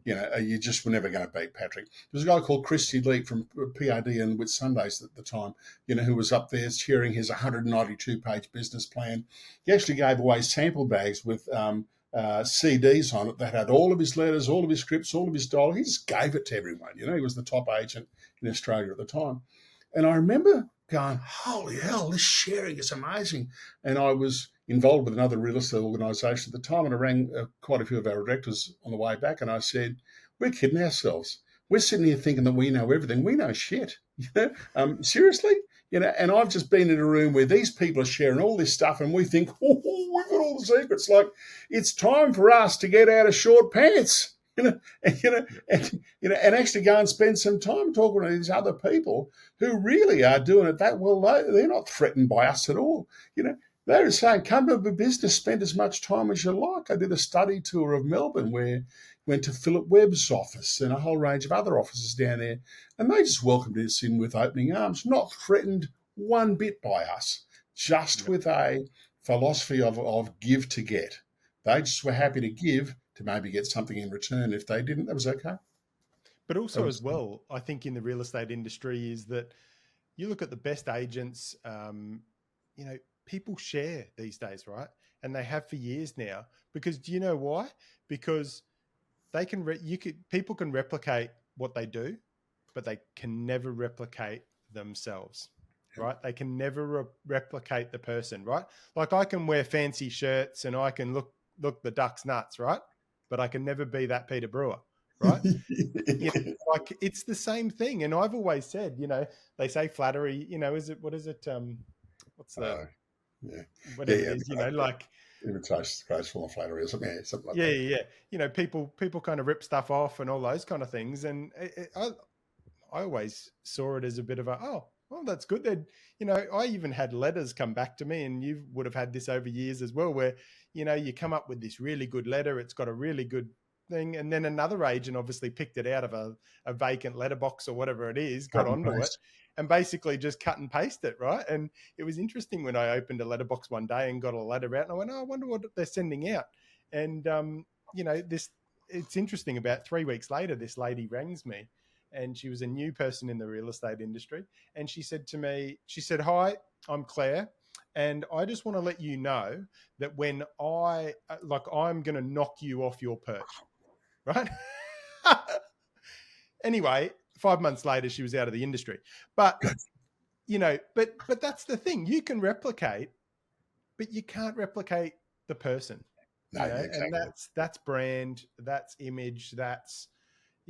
You just were never going to beat Patrick. There was a guy called Christy Leap from PRD and With Sundays at the time, who was up there sharing his 192-page business plan. He actually gave away sample bags with CDs on it that had all of his letters, all of his scripts, all of his dialogue. He just gave it to everyone. He was the top agent in Australia at the time. And I remember going, holy hell, this sharing is amazing. And I was involved with another real estate organisation at the time, and I rang quite a few of our directors on the way back, and I said, we're kidding ourselves. We're sitting here thinking that we know everything. We know shit. Seriously? And I've just been in a room where these people are sharing all this stuff and we think, we've got all the secrets. Like, it's time for us to get out of short pants, and actually go and spend some time talking to these other people who really are doing it that well. They're not threatened by us at all. They're saying, come to the business, spend as much time as you like. I did a study tour of Melbourne where went to Philip Webb's office and a whole range of other offices down there. And they just welcomed us in with opening arms, not threatened one bit by us, just with a philosophy of give to get. They just were happy to give to maybe get something in return. If they didn't, that was okay. But also as well, I think in the real estate industry is that you look at the best agents, people share these days, right? And they have for years now. Because do you know why? Because they can people can replicate what they do, but they can never replicate themselves, right? They can never replicate the person, right? Like I can wear fancy shirts and I can look the duck's nuts, right? But I can never be that Peter Brewer, right? Like it's the same thing. And I've always said, they say flattery, what's the whatever it is, like imitation graceful and flattery or something, like that. Yeah. People kind of rip stuff off and all those kind of things. And I always saw it as a bit of that's good. Then, I even had letters come back to me, and you would have had this over years as well, where, you come up with this really good letter. It's got a really good thing. And then another agent obviously picked it out of a vacant letterbox or whatever it is, got onto it and basically just cut and paste it. Right. And it was interesting when I opened a letterbox one day and got a letter out and I went, I wonder what they're sending out. And, it's interesting. About 3 weeks later, this lady rings me and she was a new person in the real estate industry. And she said to me, hi, I'm Claire. And I just want to let you know that when I'm going to knock you off your perch. Right. Anyway, 5 months later, she was out of the industry. But, but that's the thing. You can replicate, but you can't replicate the person. No, exactly. And that's brand, that's image, that's,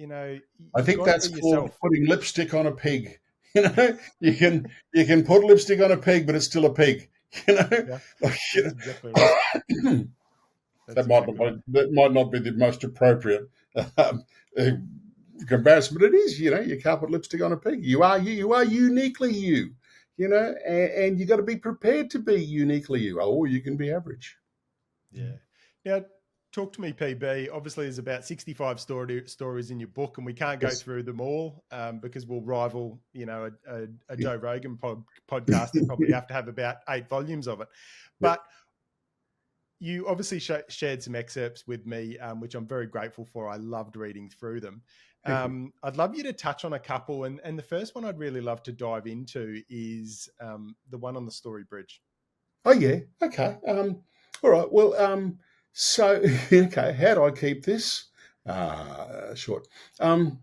I think that's called putting lipstick on a pig. You can put lipstick on a pig, but it's still a pig. Yeah, that's exactly right. That might not be the most appropriate comparison, but it is. You can't put lipstick on a pig. You are uniquely you. and you got to be prepared to be uniquely you, or you can be average. Yeah. Now, talk to me, PB. Obviously, there's about 65 stories in your book, and we can't go Yes. through them all because we'll rival, a Joe Rogan podcast and probably have to have about 8 volumes of it. But you obviously shared some excerpts with me, which I'm very grateful for. I loved reading through them. I'd love you to touch on a couple. And the first one I'd really love to dive into is the one on the Story Bridge. Oh, yeah. Okay. All right. Well, so, okay, how do I keep this short? I'm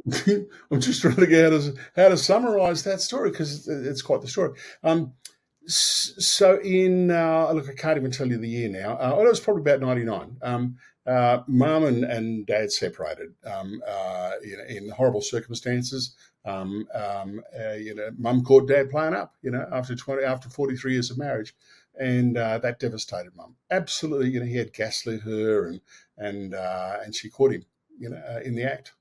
just trying to get how to summarize that story because it's quite the story. So look, I can't even tell you the year now. It was probably about 99. Mum and Dad separated, in horrible circumstances. Mum caught Dad playing up, after 43 years of marriage, and that devastated Mum. Absolutely, he had gaslit her, and she caught him, in the act.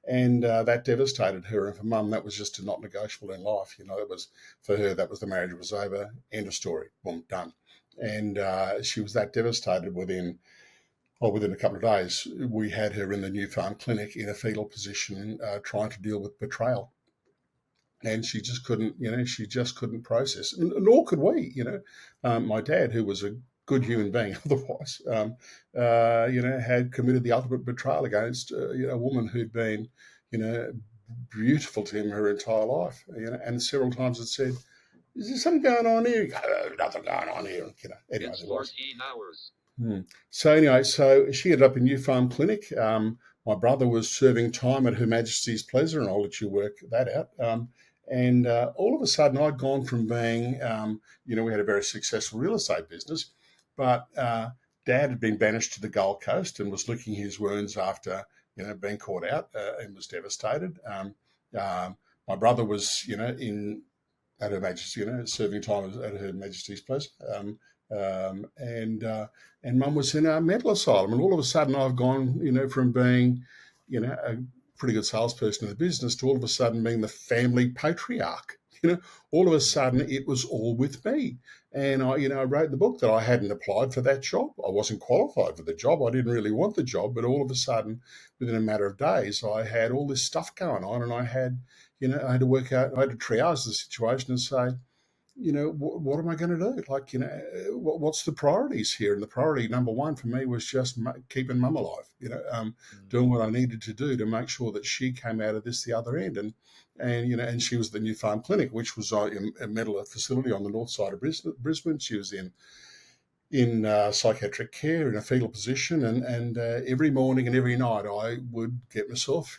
And that devastated her. And for Mum, that was just not negotiable in life. It was for her. That was the marriage was over. End of story. Boom, done. And she was that devastated within a couple of days. We had her in the New Farm Clinic in a fetal position, trying to deal with betrayal. And she just couldn't, process, nor could we. My dad, who was a good human being otherwise, had committed the ultimate betrayal against a woman who'd been, beautiful to him her entire life, and several times had said, "Is there something going on here?" Nothing going on here. Anyway, it's 14 hours. So she ended up in New Farm Clinic. My brother was serving time at Her Majesty's pleasure, and I'll let you work that out. And all of a sudden, I'd gone from being, we had a very successful real estate business, but Dad had been banished to the Gold Coast and was licking his wounds after, being caught out, and was devastated. My brother was, at Her Majesty, serving time at Her Majesty's pleasure. And Mum was in a mental asylum, and all of a sudden, I've gone, from being, a pretty good salesperson in the business to all of a sudden being the family patriarch. All of a sudden it was all with me. And I wrote in the book that I hadn't applied for that job. I wasn't qualified for the job. I didn't really want the job, but all of a sudden, within a matter of days, I had all this stuff going on, and I had, I had to work out, I had to triage the situation and say, what am I going to do? Like, what's the priorities here? And the priority number one for me was just keeping Mum alive, doing what I needed to do to make sure that she came out of this the other end. And she was at the New Farm Clinic, which was a mental facility on the north side of Brisbane. She was in psychiatric care in a fetal position. And every morning and every night I would get myself,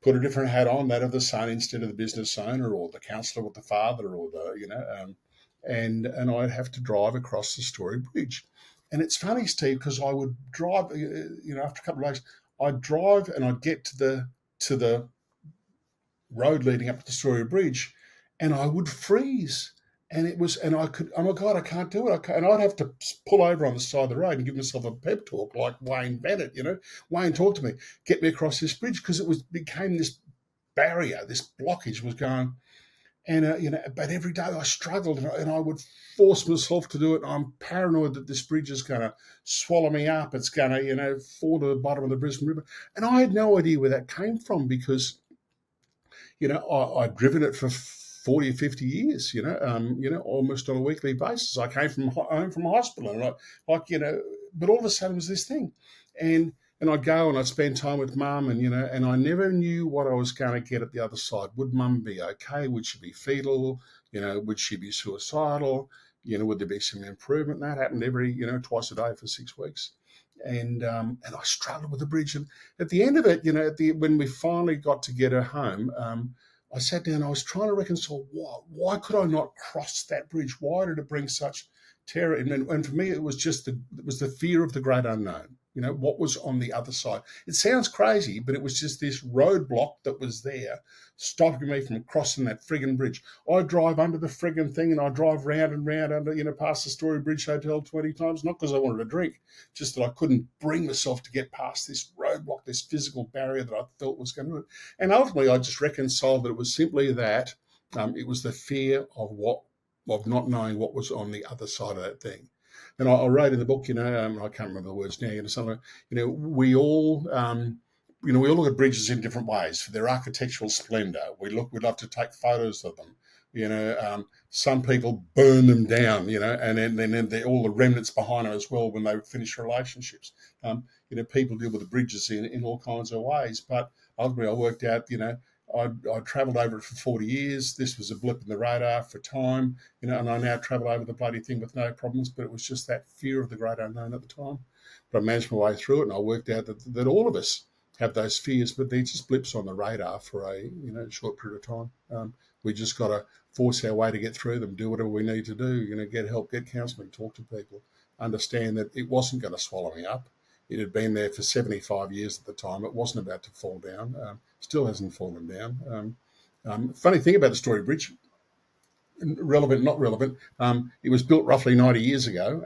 put a different hat on, that of the son instead of the business owner or the counsellor with the father or and I'd have to drive across the Story Bridge. And it's funny, Steve, because I would drive, after a couple of days, I'd drive and I'd get to the road leading up to the Story Bridge, and I would freeze. And I could, oh my God, I can't do it. And I'd have to pull over on the side of the road and give myself a pep talk like Wayne Bennett, Wayne, talk to me, get me across this bridge, because became this barrier, this blockage was going. And, but every day I struggled, and I would force myself to do it. I'm paranoid that this bridge is going to swallow me up. It's going to, fall to the bottom of the Brisbane River. And I had no idea where that came from because, I'd driven it for 40 or 50 years, almost on a weekly basis. I came from home from a hospital, and but all of a sudden it was this thing. And I'd go and I'd spend time with Mum, and I never knew what I was going to get at the other side. Would Mum be okay? Would she be fetal? Would she be suicidal? Would there be some improvement? That happened every, twice a day for 6 weeks. And I struggled with the bridge. And at the end of it, when we finally got to get her home, I sat down. I was trying to reconcile why could I not cross that bridge? Why did it bring such terror? And for me, it was the fear of the great unknown. What was on the other side? It sounds crazy, but it was just this roadblock that was there, stopping me from crossing that friggin' bridge. I drive under the friggin' thing, and I drive round and round under, past the Story Bridge Hotel 20 times, not because I wanted to drink, just that I couldn't bring myself to get past this roadblock, this physical barrier that I felt was going to. And ultimately, I just reconciled that it was simply that It was the fear of not knowing what was on the other side of that thing. And I wrote in the book, I can't remember the words now, something, we all, we all look at bridges in different ways for their architectural splendor. We love to take photos of them. Some people burn them down, and then all the remnants behind them as well when they finish relationships. People deal with the bridges in all kinds of ways. But ultimately, I worked out, I travelled over it for 40 years. This was a blip in the radar for time, and I now travel over the bloody thing with no problems. But it was just that fear of the great unknown at the time. But I managed my way through it, and I worked out that all of us have those fears, but they're just blips on the radar for a short period of time. We just got to force our way to get through them, do whatever we need to do, get help, get counselling, talk to people, understand that it wasn't going to swallow me up. It had been there for 75 years at the time. It wasn't about to fall down. Still hasn't fallen down. Funny thing about the Story Bridge, relevant, not relevant, it was built roughly 90 years ago,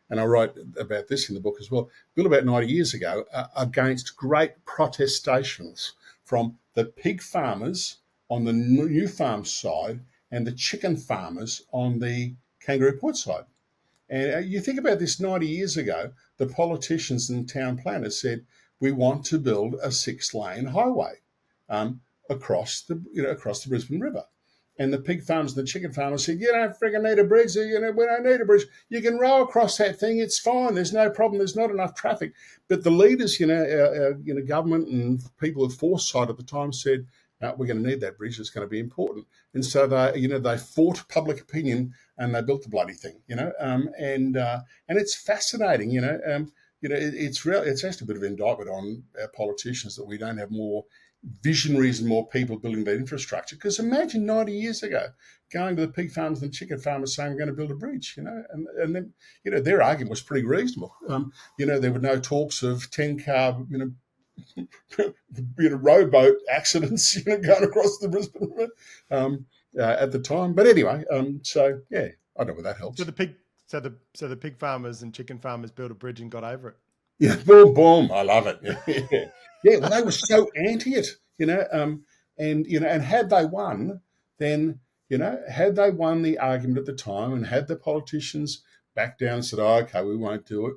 and I write about this in the book as well, built about 90 years ago against great protestations from the pig farmers on the new farm side and the chicken farmers on the Kangaroo Point side. And you think about this 90 years ago, the politicians and town planners said, we want to build a 6-lane highway across the Brisbane River. And the pig farmers and the chicken farmers said, you don't frigging need a bridge. We don't need a bridge. You can row across that thing. It's fine. There's no problem. There's not enough traffic. But the leaders, government and people of foresight at the time said, we're going to need that bridge. It's going to be important. And so they fought public opinion and they built the bloody thing, and it's fascinating, it's actually a bit of an indictment on our politicians that we don't have more visionaries and more people building that infrastructure. Because imagine 90 years ago going to the pig farmers and chicken farmers saying we're going to build a bridge, and then, their argument was pretty reasonable. There were no talks of 10-car, rowboat accidents, going across the Brisbane River at the time. But anyway, so yeah, I don't know whether that helps. So the pig farmers and chicken farmers built a bridge and got over it. Yeah, boom, boom. I love it. Yeah. Well, they were so anti it, and had they won, then, had they won the argument at the time and had the politicians backed down and said, oh, okay, we won't do it,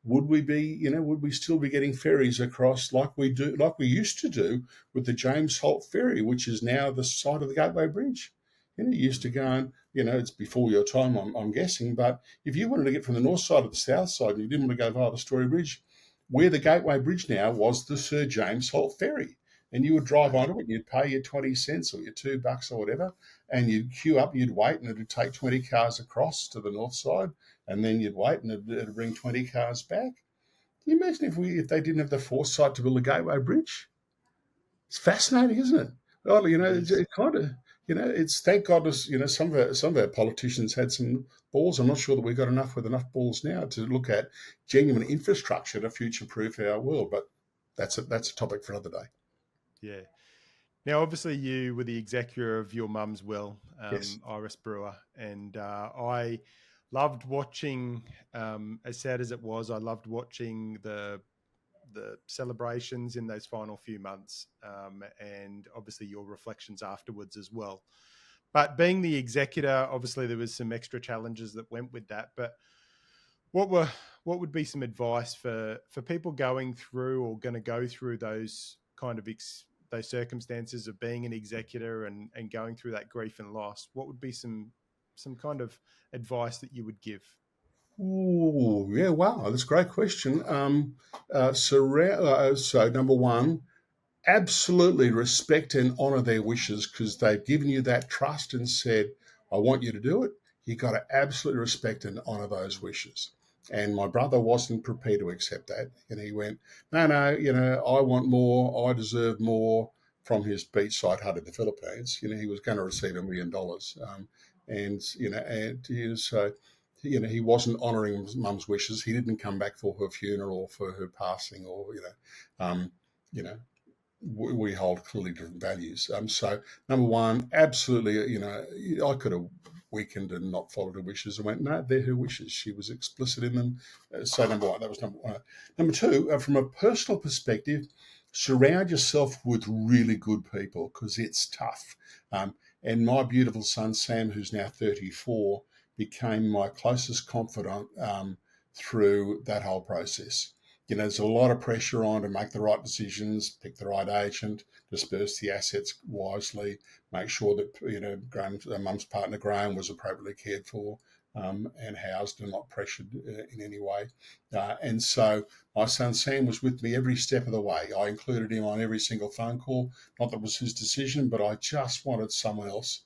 would we still be getting ferries across like we used to do with the James Holt ferry, which is now the site of the Gateway Bridge? You used to go and, it's before your time, I'm guessing, but if you wanted to get from the north side to the south side and you didn't want to go via the Story Bridge, where the Gateway Bridge now was the Sir James Holt ferry. And you would drive onto it, you'd pay your 20 cents or your $2 or whatever, and you'd queue up, you'd wait, and it'd take 20 cars across to the north side, and then you'd wait, and it'd bring 20 cars back. Can you imagine if they didn't have the foresight to build a Gateway Bridge? It's fascinating, isn't it? Well, it kind of, it's thank goodness, some of our politicians had some balls. I'm not sure that we've got enough balls now to look at genuine infrastructure to future-proof our world, but that's a topic for another day. Yeah. Now, obviously, you were the executor of your mum's will, Yes. Iris Brewer, and I loved watching, as sad as it was, I loved watching the celebrations in those final few months, and obviously your reflections afterwards as well. But being the executor, obviously there was some extra challenges that went with that. But what would be some advice for people going through or going to go through those kind of those circumstances of being an executor and going through that grief and loss? What would be some kind of advice that you would give? Oh, yeah, wow, that's a great question. So number one, absolutely respect and honour their wishes because they've given you that trust and said, I want you to do it. You've got to absolutely respect and honour those wishes. And my brother wasn't prepared to accept that. And he went, no, I want more. I deserve more from his beachside hut in the Philippines. He was going to receive $1 million. He wasn't honouring his mum's wishes. He didn't come back for her funeral or for her passing or, we hold clearly different values. So number one, absolutely, I could have weakened and not followed her wishes and went, no, they're her wishes. She was explicit in them. So number one, that was number one. Number two, from a personal perspective, surround yourself with really good people because it's tough. And my beautiful son, Sam, who's now 34, became my closest confidant through that whole process. There's a lot of pressure on to make the right decisions, pick the right agent, disperse the assets wisely, make sure that Mum's partner Graham was appropriately cared for and housed and not pressured in any way. And so my son Sam was with me every step of the way. I included him on every single phone call. Not that it was his decision, but I just wanted someone else.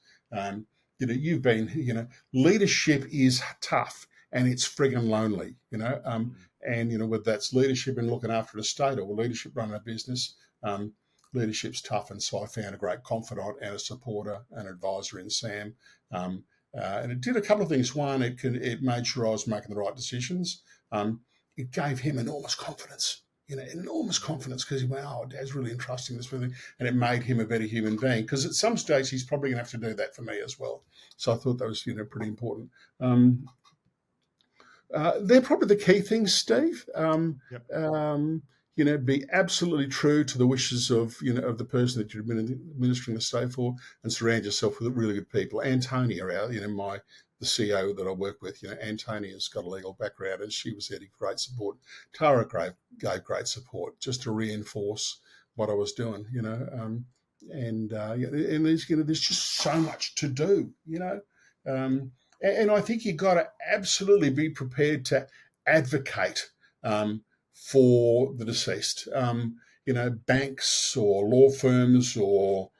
Leadership is tough and it's friggin' lonely, and whether that's leadership in looking after an estate or leadership running a business, leadership's tough. And so I found a great confidant and a supporter and advisor in Sam. And it did a couple of things. One, it made sure I was making the right decisions. It gave him enormous confidence, because he went, oh, Dad's really entrusting this with me. And it made him a better human being because at some stage he's probably going to have to do that for me as well. So I thought that was, pretty important. They're probably the key things, Steve. Be absolutely true to the wishes of the person that you're administering the estate for, and surround yourself with really good people. Antonia, the CEO that I work with, Antonia's got a legal background, and she was there to great support. Tara gave great support just to reinforce what I was doing, and there's just so much to do, and I think you've got to absolutely be prepared to advocate for the deceased. Banks or law firms or,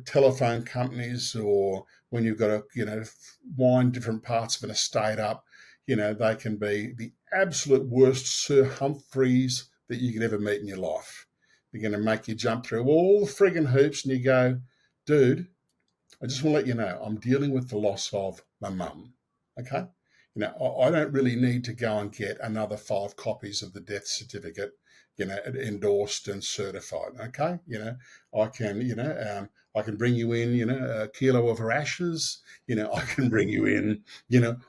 telephone companies, or when you've got to, wind different parts of an estate up, they can be the absolute worst Sir Humphreys that you could ever meet in your life. They're going to make you jump through all the friggin' hoops and you go, dude, I just want to let you know I'm dealing with the loss of my mum, okay? I don't really need to go and get another 5 copies of the death certificate, endorsed and certified, okay? I can bring you in, a kilo of her ashes, I can bring you in,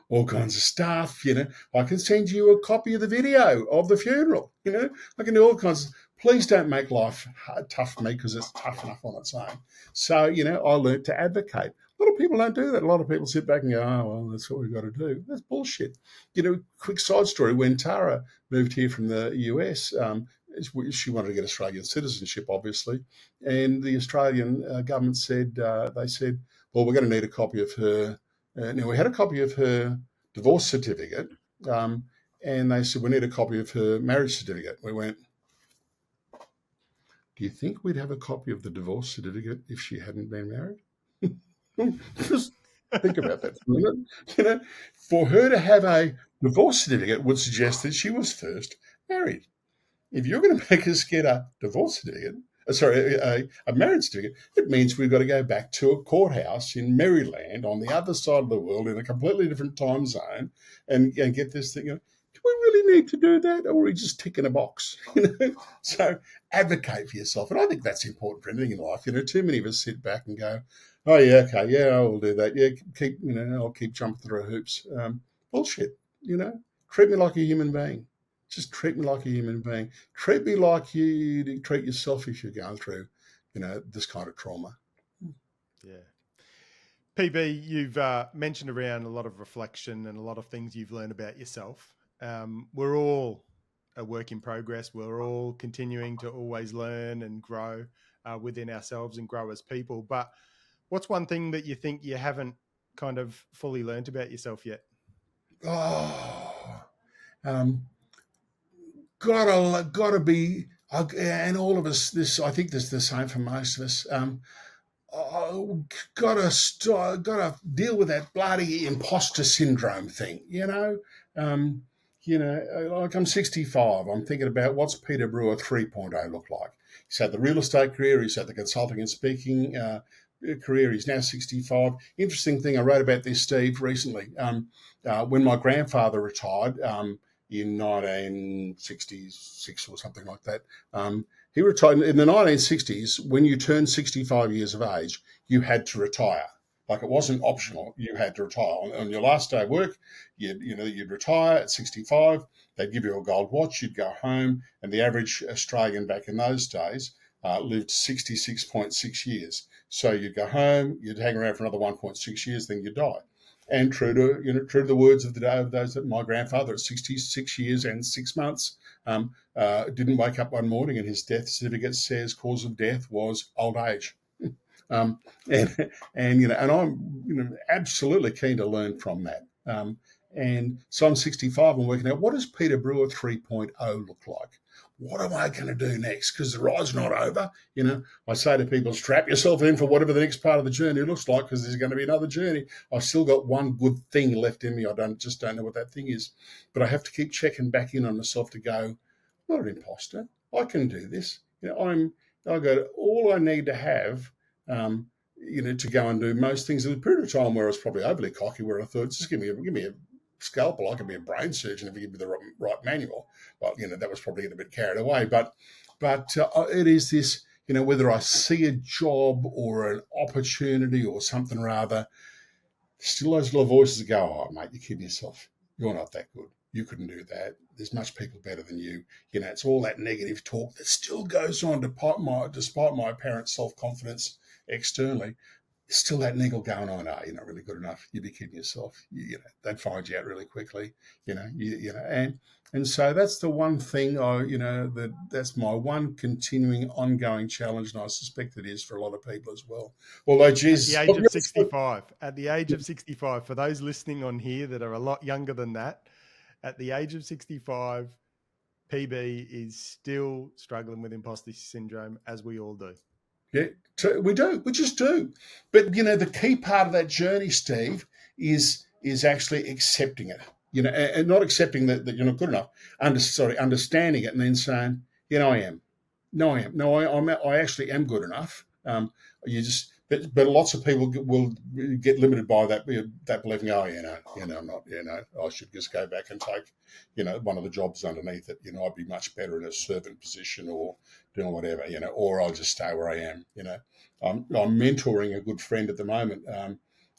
all kinds of stuff, I can send you a copy of the video of the funeral, I can do all kinds of. Please don't make life tough for me because it's tough enough on its own. So, I learned to advocate. A lot of people don't do that. A lot of people sit back and go, oh, well, that's what we've got to do. That's bullshit. Quick side story. When Tara moved here from the US, she wanted to get Australian citizenship, obviously. And the Australian government said, well, we're going to need a copy of her. Now, we had a copy of her divorce certificate. And they said, we need a copy of her marriage certificate. We went, do you think we'd have a copy of the divorce certificate if she hadn't been married? Just think about that for a minute. For her to have a divorce certificate would suggest that she was first married. If you're going to make us get a divorce certificate, a marriage certificate, it means we've got to go back to a courthouse in Maryland on the other side of the world in a completely different time zone and get this thing. Do we really need to do that, or are we just ticking a box? So advocate for yourself, and I think that's important for anything in life. Too many of us sit back and go, "Oh yeah, okay, yeah, I will do that. Yeah, I'll keep jumping through hoops." Bullshit. Treat me like a human being. Just treat me like a human being. Treat me like you treat yourself if you're going through, this kind of trauma. Yeah. PB, you've mentioned around a lot of reflection and a lot of things you've learned about yourself. We're all a work in progress. We're all continuing to always learn and grow within ourselves and grow as people. But what's one thing that you think you haven't kind of fully learned about yourself yet? Gotta be, and all of us. I think this is the same for most of us. Gotta deal with that bloody imposter syndrome thing. Like I'm 65. I'm thinking about what's Peter Brewer 3.0 look like. He's had the real estate career. He's had the consulting and speaking career. He's now 65. Interesting thing, I wrote about this, Steve, recently. When my grandfather retired in 1966 or something like that, he retired in the 1960s. When you turned 65 years of age, you had to retire. Like, it wasn't optional. You had to retire. On your last day of work, you'd retire at 65. they'd give you a gold watch, you'd go home, and the average Australian back in those days lived 66.6 years. So you'd go home, you'd hang around for another 1.6 years, then you'd die. And true to the words of the day of those that my grandfather at 66 years and 6 months didn't wake up one morning and his death certificate says cause of death was old age. Um, and and I'm absolutely keen to learn from that. And so I'm 65 and working out what does Peter Brewer 3.0 look like? What am I going to do next? Because the ride's not over. I say to people, strap yourself in for whatever the next part of the journey looks like, because there's going to be another journey. I've still got one good thing left in me. I don't know what that thing is, but I have to keep checking back in on myself to go, I'm not an imposter. I can do this. I got all I need to have. To go and do most things. There was a period of time where I was probably overly cocky, where I thought, just give me a scalpel. I can be a brain surgeon if you give me the right manual. Well, that was probably getting a bit carried away. But it is this, whether I see a job or an opportunity or something rather, still those little voices that go, oh, mate, you're kidding yourself. You're not that good. You couldn't do that. There's much people better than you. It's all that negative talk that still goes on despite my apparent self-confidence externally. Still that niggle going on, you're not really good enough. You'd be kidding yourself. They'd find you out really quickly, and so that's the one thing that's my one continuing ongoing challenge, and I suspect it is for a lot of people as well. Although, geez, at the age of 65, for those listening on here that are a lot younger than that, at the age of 65, PB is still struggling with imposter syndrome, as we all do. Yeah, we do. We just do. But, the key part of that journey, Steve, is actually accepting it, and not accepting that you're not good enough, understanding it and then saying, I am. No, I am. No, I actually am good enough. But lots of people will get limited by that believing, I'm not, I should just go back and take, one of the jobs underneath it. I'd be much better in a servant position or doing whatever, or I'll just stay where I am. I'm mentoring a good friend at the moment,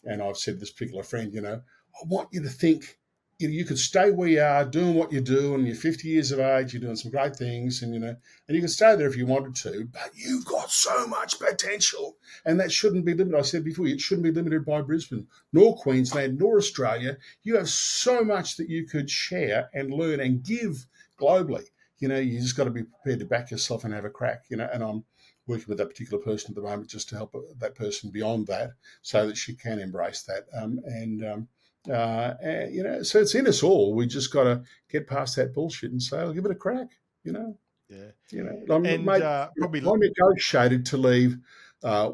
and I've said to this particular friend, I want you to think, you could stay where you are doing what you do, and you're 50 years of age, you're doing some great things, and and you can stay there if you wanted to, but you've got so much potential, and that shouldn't be limited. I said before, it shouldn't be limited by Brisbane, nor Queensland, nor Australia. You have so much that you could share and learn and give globally. You just got to be prepared to back yourself and have a crack. And I'm working with that particular person at the moment just to help that person beyond that, so that she can embrace that. So it's in us all. We just got to get past that bullshit and say, I'll give it a crack, Yeah. I negotiated to leave, I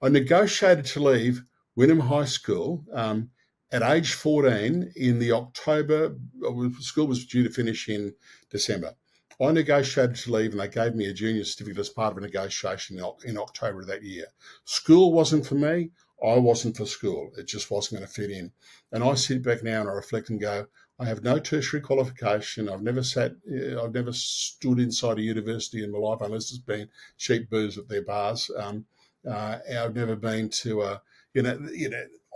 negotiated to leave Wynnum High School at age 14 in the October. School was due to finish in December. I negotiated to leave, and they gave me a junior certificate as part of a negotiation in October of that year. School wasn't for me. I wasn't for school. It just wasn't going to fit in. And I sit back now and I reflect and go, I have no tertiary qualification. I've never stood inside a university in my life unless it's been cheap booze at their bars. I've never been to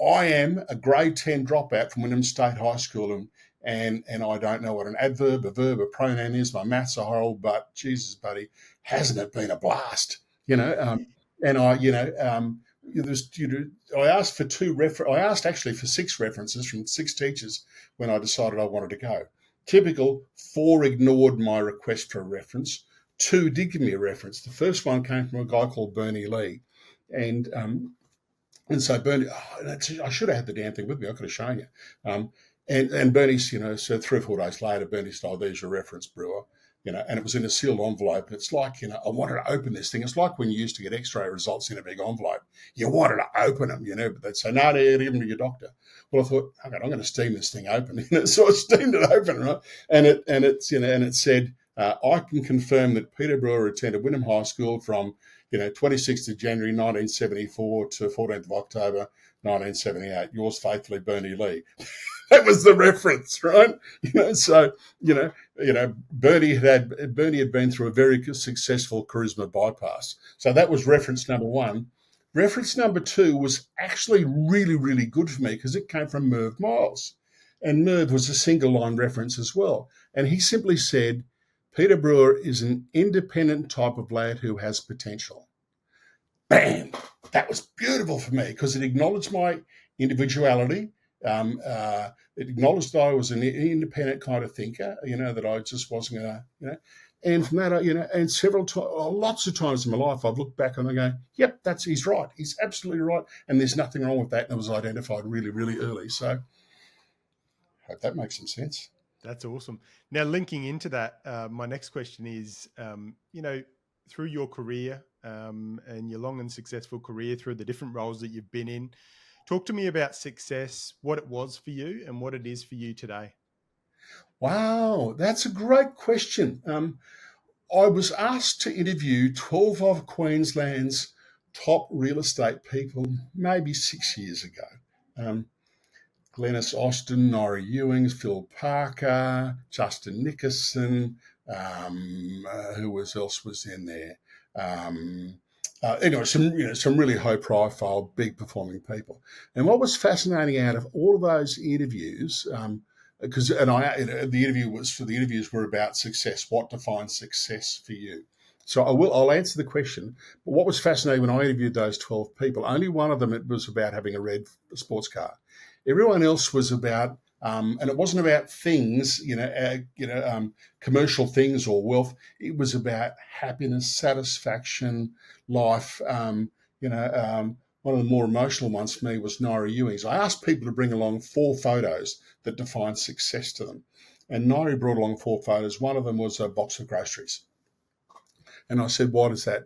I am a grade 10 dropout from Wynnum State High School, and I don't know what an adverb, a verb, a pronoun is. My maths are horrible, but Jesus, buddy, hasn't it been a blast? I asked for I asked actually for 6 references from 6 teachers when I decided I wanted to go. Typical, 4 ignored my request for a reference. 2 did give me a reference. The first one came from a guy called Bernie Lee, and so Bernie, I should have had the damn thing with me. I could have shown you. And Bernie's, so 3 or 4 days later, Bernie said, there's your reference, Brewer. And it was in a sealed envelope. It's like, I wanted to open this thing. It's like when you used to get X-ray results in a big envelope. You wanted to open them, but they'd say, no, give them to your doctor. Well, I thought, okay, I'm going to steam this thing open. So I steamed it open, right? And it said, I can confirm that Peter Brewer attended Wynnum High School from 26th of January 1974 to 14th of October 1978. Yours faithfully, Bernie Lee. That was the reference, right? Bernie had been through a very successful charisma bypass. So that was reference number 1. Reference number 2 was actually really, really good for me because it came from Merv Miles. And Merv was a single line reference as well. And he simply said, Peter Brewer is an independent type of lad who has potential. Bam! That was beautiful for me because it acknowledged my individuality. It acknowledged that I was an independent kind of thinker, that I just wasn't going to, and from that, and lots of times in my life, I've looked back and I go, yep, he's right. He's absolutely right. And there's nothing wrong with that. And it was identified really, really early. So I hope that makes some sense. That's awesome. Now, linking into that, my next question is, through your career and your long and successful career, through the different roles that you've been in, talk to me about success, what it was for you and what it is for you today. Wow, that's a great question. I was asked to interview 12 of Queensland's top real estate people maybe 6 years ago. Glennis Austin, Nora Ewings, Phil Parker, Justin Nickerson, who else was in there? Anyway, some really high-profile, big-performing people. And what was fascinating out of all of those interviews, the interviews were about success. What defines success for you? So I'll answer the question. But what was fascinating when I interviewed those 12 people, only one of them it was about having a red sports car. Everyone else was about, and it wasn't about things, commercial things or wealth. It was about happiness, satisfaction, life. One of the more emotional ones for me was Nora Ewings. I asked people to bring along 4 photos that defined success to them. And Nora brought along 4 photos. One of them was a box of groceries. And I said, why does that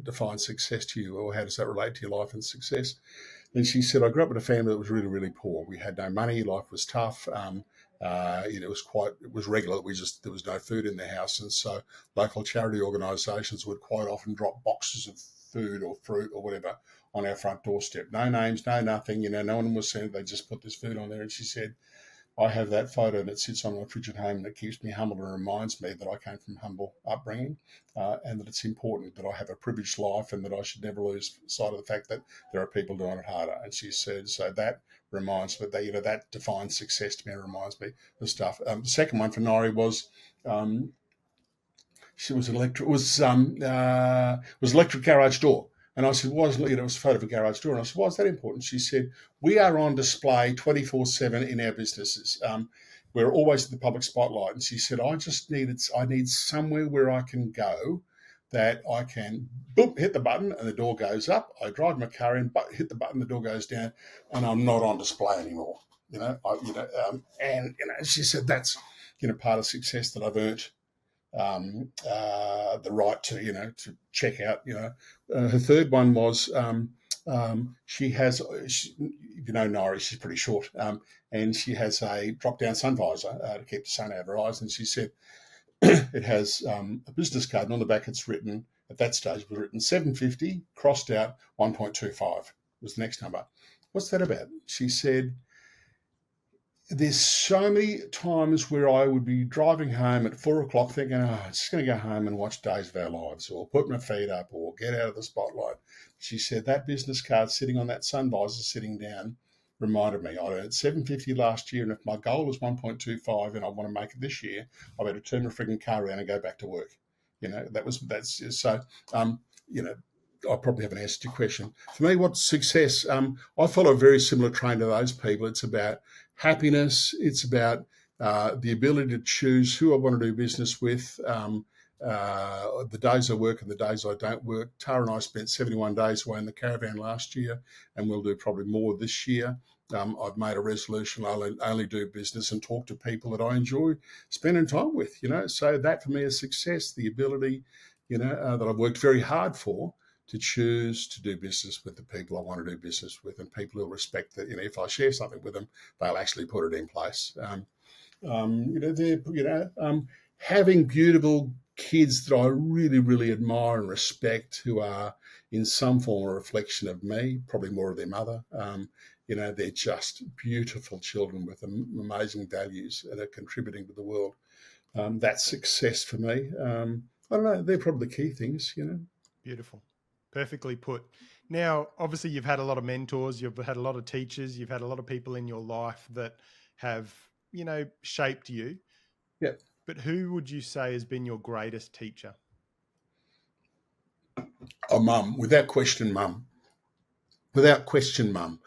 define success to you? Or how does that relate to your life and success? And she said, I grew up in a family that was really, really poor. We had no money. Life was tough. It was regular. There was no food in the house. And so local charity organisations would quite often drop boxes of food or fruit or whatever on our front doorstep. No names, no nothing. No one was saying they just put this food on there. And she said, I have that photo and it sits on my fridge at home and it keeps me humble and reminds me that I came from humble upbringing and that it's important that I have a privileged life and that I should never lose sight of the fact that there are people doing it harder. And she said, so that reminds me that defines success to me and reminds me of stuff. The second one for Nori was she was electric garage door. And I said, it was a photo of a garage door. And I said, why is that important? She said, we are on display 24/7 in our businesses. We're always in the public spotlight. And she said, I need somewhere where I can go that I can hit the button and the door goes up. I drive my car in, hit the button, the door goes down, and I'm not on display anymore. She said that's part of success that I've earned. The right to check out. Her third one was she has Nori, she's pretty short, and she has a drop down sun visor to keep the sun out of her eyes. And she said it has a business card, and on the back it's written, at that stage it was written 750 crossed out 1.25 was the next number. What's that about? She said, there's so many times where I would be driving home at 4 o'clock thinking, I'm just going to go home and watch Days of Our Lives or put my feet up or get out of the spotlight. She said that business card sitting on that sun visor sitting down reminded me I earned 750 last year, and if my goal is 1.25 and I want to make it this year, I better turn my freaking car around and go back to work. I probably haven't answered your question. For me, what's success? I follow a very similar train to those people. It's about happiness. It's about the ability to choose who I want to do business with, the days I work and the days I don't work. Tara and I spent 71 days away in the caravan last year, and we'll do probably more this year. I've made a resolution. I'll only do business and talk to people that I enjoy spending time with, So that for me is success, the ability, that I've worked very hard for, to choose to do business with the people I want to do business with, and people who respect that, if I share something with them, they'll actually put it in place. Having beautiful kids that I really, really admire and respect, who are in some form a reflection of me, probably more of their mother. They're just beautiful children with amazing values and are contributing to the world. That's success for me. I don't know. They're probably the key things, Beautiful. Perfectly put. Now, obviously, you've had a lot of mentors, you've had a lot of teachers, you've had a lot of people in your life that have, shaped you. Yeah. But who would you say has been your greatest teacher? Oh, mum, without question, mum. Without question, mum.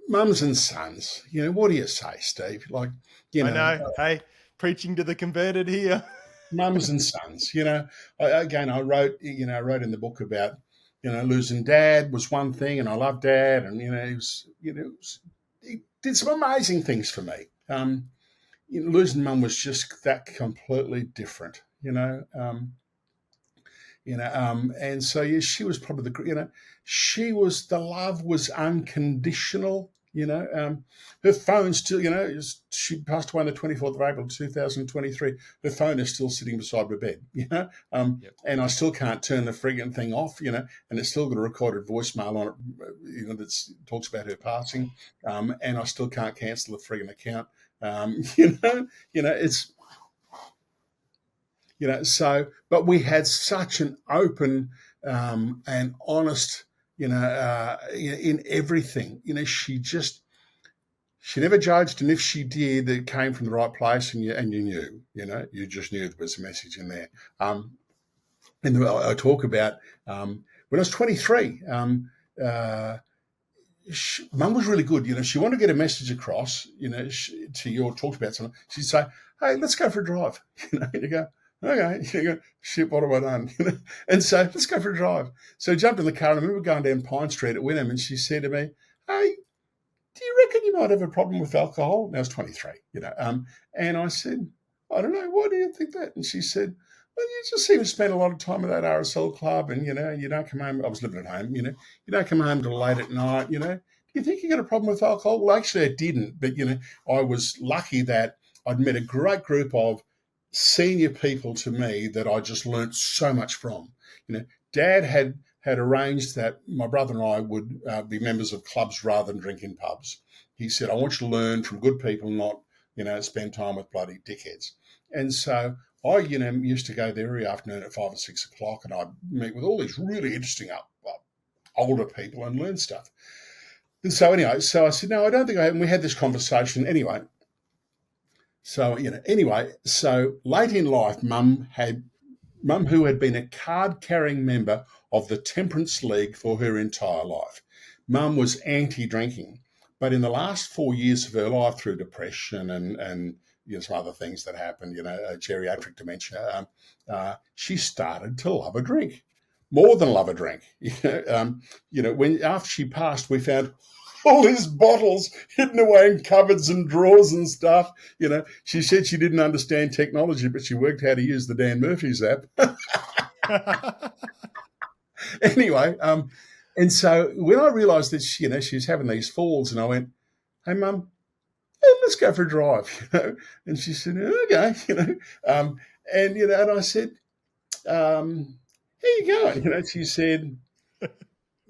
Mums and sons. What do you say, Steve? I know. Hey, preaching to the converted here. Mums and sons. I wrote in the book about, losing dad was one thing, and I love dad, and he did some amazing things for me. Losing mum was just that completely different. And so yeah, she was probably the love was unconditional. Her phone still, she passed away on the 24th of April 2023. Her phone is still sitting beside her bed. Yep. And I still can't turn the frigging thing off. And it's still got a recorded voicemail on it. That talks about her passing. And I still can't cancel the frigging account. It's. But we had such an open and honest, in everything. She never judged, and if she did, it came from the right place, and you knew, you just knew there was a message in there. And I talk about when I was 23. Mum was really good. She wanted to get a message across, to you, or talked about something. She'd say, "Hey, let's go for a drive." You go, "Okay." Shit, what have I done? And so, let's go for a drive. So I jumped in the car, and I remember going down Pine Street at Wynnum, and she said to me, "Hey, do you reckon you might have a problem with alcohol?" And I was 23, and I said, "I don't know. Why do you think that?" And she said, "Well, you just seem to spend a lot of time at that RSL club, and, you don't come home." I was living at home, you don't come home till late at night, Do you think you got a problem with alcohol? Well, actually, I didn't. But, I was lucky that I'd met a great group of senior people to me that I just learnt so much from. Dad had arranged that my brother and I would be members of clubs rather than drink in pubs. He said, "I want you to learn from good people, not, spend time with bloody dickheads." And so I, used to go there every afternoon at 5 or 6 o'clock, and I'd meet with all these really interesting older people and learn stuff. And so anyway, so I said, "No, I don't think I have." And we had this conversation anyway. So, so late in life, Mum, who had been a card-carrying member of the Temperance League for her entire life. Mum was anti-drinking, but in the last 4 years of her life, through depression and some other things that happened, geriatric dementia, she started to love a drink, more than love a drink. When after she passed, we found all these bottles hidden away in cupboards and drawers and stuff. She said she didn't understand technology, but she worked how to use the Dan Murphy's app. Anyway, and so when I realised that she was having these falls, and I went, "Hey, Mum, let's go for a drive," And she said, "Okay," and and I said, "How you going?" She said,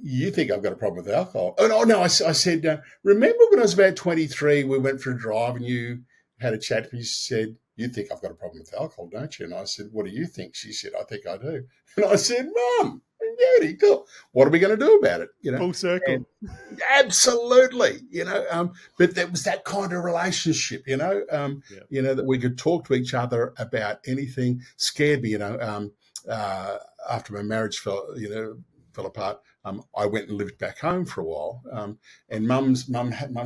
"You think I've got a problem with alcohol?" Oh, no, I said, "Remember when I was about 23, we went for a drive and you had a chat with me?" She said, "You think I've got a problem with alcohol, don't you?" And I said, "What do you think?" She said, "I think I do." And I said, "Mum, Daddy, cool. What are we going to do about it?" Full circle. And absolutely, but there was that kind of relationship, that we could talk to each other about anything. Scared me, after my marriage fell apart. I went and lived back home for a while, and Mum's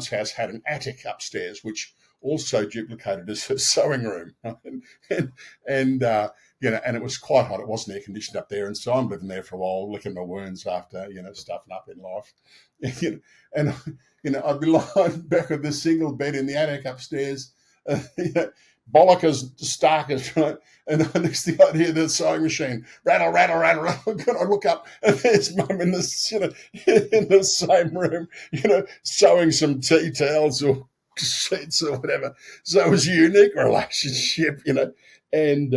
house had an attic upstairs, which also duplicated as her sewing room, and it was quite hot. It wasn't air conditioned up there, and so I'm living there for a while, licking my wounds after stuffing up in life, and I'd be lying back on this single bed in the attic upstairs, bollockers, starkers, right? And next thing I'd hear the sewing machine rattle, rattle, rattle, rattle. And I look up, and there's Mum in this, in the same room, sewing some tea towels or sheets or whatever. So it was a unique relationship, and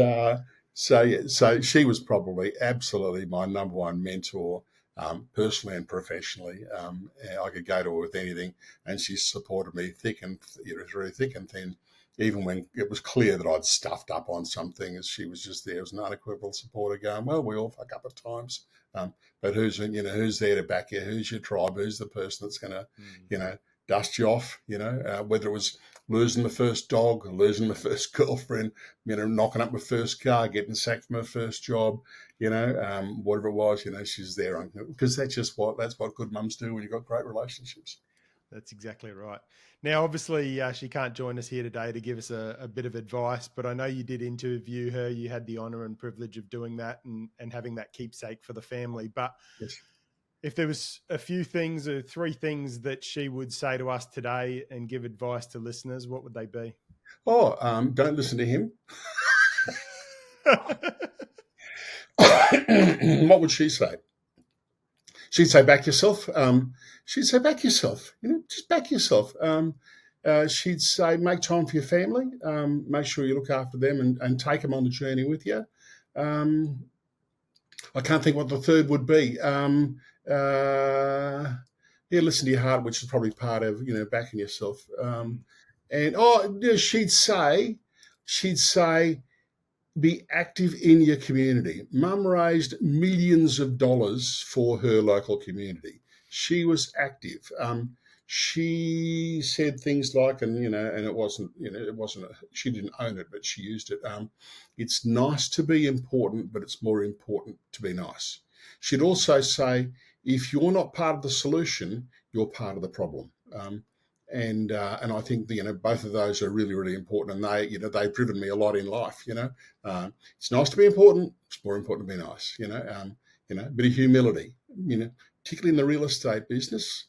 so she was probably absolutely my number one mentor, personally and professionally. I could go to her with anything, and she supported me through thick and thin. Even when it was clear that I'd stuffed up on some things, she was just there as an unequivocal supporter, going, "Well, we all fuck up at times, but who's there to back you? Who's your tribe? Who's the person that's going to, dust you off, whether it was losing my first dog, losing my first girlfriend, knocking up my first car, getting sacked from my first job, whatever it was, she's there because that's what good mums do when you've got great relationships. That's exactly right. Now, obviously, she can't join us here today to give us a bit of advice, but I know you did interview her. You had the honour and privilege of doing that and having that keepsake for the family. But Yes. if there was a few things or three things that she would say to us today and give advice to listeners, what would they be? Don't listen to him. What would she say? She'd say, back yourself. She'd say, back yourself. Just back yourself. She'd say, make time for your family. Make sure you look after them and take them on the journey with you. I can't think what the third would be. Listen to your heart, which is probably part of backing yourself. She'd say, be active in your community. Mum raised millions of dollars for her local community. She was active. She said things like, and it wasn't, she didn't own it, but she used it. It's nice to be important, but it's more important to be nice. She'd also say, if you're not part of the solution, you're part of the problem. And I think both of those are really, really important, and they've driven me a lot in life. It's nice to be important. It's more important to be nice. A bit of humility. Particularly in the real estate business.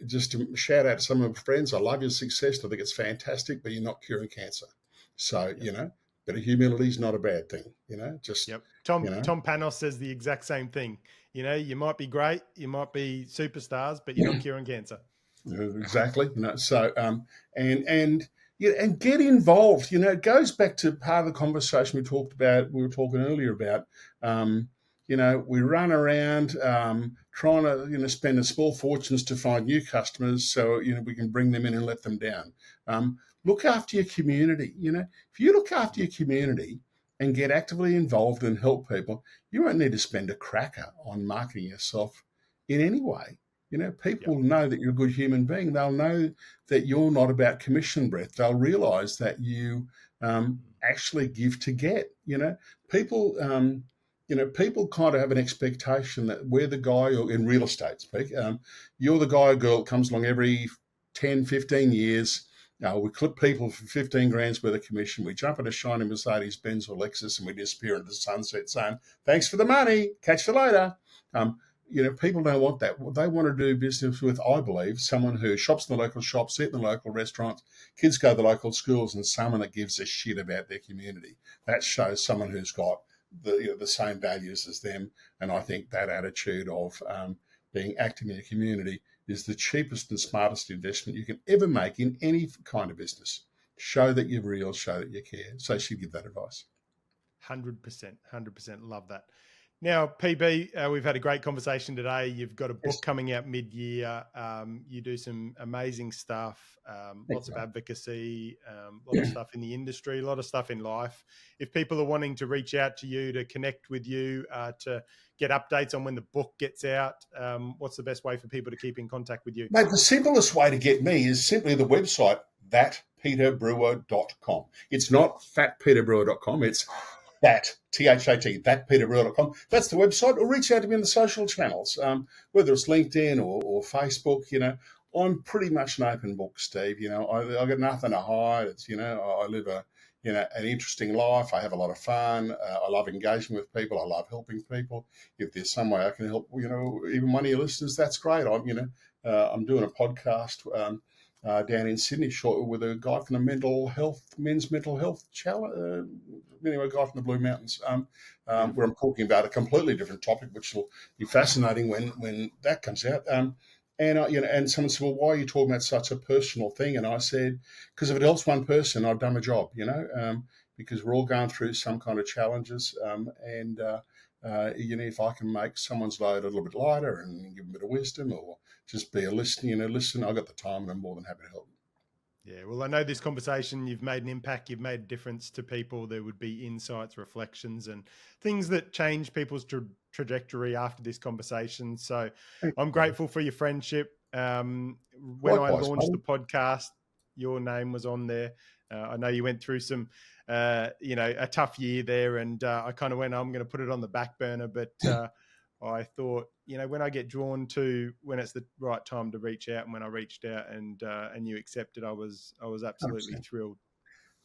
Just to shout out to some of my friends. I love your success. I think it's fantastic, but you're not curing cancer. So bit of humility is not a bad thing. Tom Panos says the exact same thing. You might be great, you might be superstars, but you're not curing cancer. Exactly. So and get involved. It goes back to part of the conversation we were talking earlier about. We run around trying to spend small fortunes to find new customers so we can bring them in and let them down. Look after your community. If you look after your community and get actively involved and help people, you won't need to spend a cracker on marketing yourself in any way. People know that you're a good human being. They'll know that you're not about commission breath. They'll realise that you actually give to get. People kind of have an expectation that we're the guy, or in real estate speak, you're the guy or girl that comes along every 10, 15 years. We clip people for 15 grand's worth of commission. We jump in a shiny Mercedes, Benz or Lexus, and we disappear into the sunset saying, thanks for the money, catch you later. People don't want that. They want to do business with, I believe, someone who shops in the local shops, eat in the local restaurants, kids go to the local schools, and someone that gives a shit about their community. That shows someone who's got the same values as them. And I think that attitude of being active in your community is the cheapest and smartest investment you can ever make in any kind of business. Show that you're real, show that you care. So she'd give that advice. 100%, love that. Now, PB, we've had a great conversation today. You've got a book coming out mid-year. You do some amazing stuff, lots of advocacy, a lot of stuff in the industry, a lot of stuff in life. If people are wanting to reach out to you, to connect with you, to get updates on when the book gets out, what's the best way for people to keep in contact with you? Mate, the simplest way to get me is simply the website, thatpeterbrewer.com. It's not fatpeterbrewer.com. It's thatpeterbrewer.com. That's the website. Or reach out to me on the social channels, whether it's LinkedIn or Facebook. I'm pretty much an open book, Steve. I got nothing to hide. It's I live an interesting life. I have a lot of fun. I love engaging with people. I love helping people. If there's some way I can help, even one of your listeners, that's great. I'm doing a podcast down in Sydney with a guy from the men's mental health challenge. Anyway, a guy from the Blue Mountains, where I'm talking about a completely different topic, which will be fascinating when that comes out. And someone said, well, why are you talking about such a personal thing? And I said, because if it helps one person, I've done my job, because we're all going through some kind of challenges. If I can make someone's load a little bit lighter and give them a bit of wisdom, or just be a listener, I've got the time and I'm more than happy to help. Yeah, well, I know this conversation, you've made an impact, you've made a difference to people. There would be insights, reflections, and things that change people's trajectory after this conversation. So I'm grateful for your friendship. When I Likewise, launched buddy. the podcast, your name was on there. I know you went through some, a tough year there, and I kind of went, I'm going to put it on the back burner. But I thought, when I get drawn to when it's the right time to reach out, and when I reached out and you accepted, I was absolutely 100%. thrilled.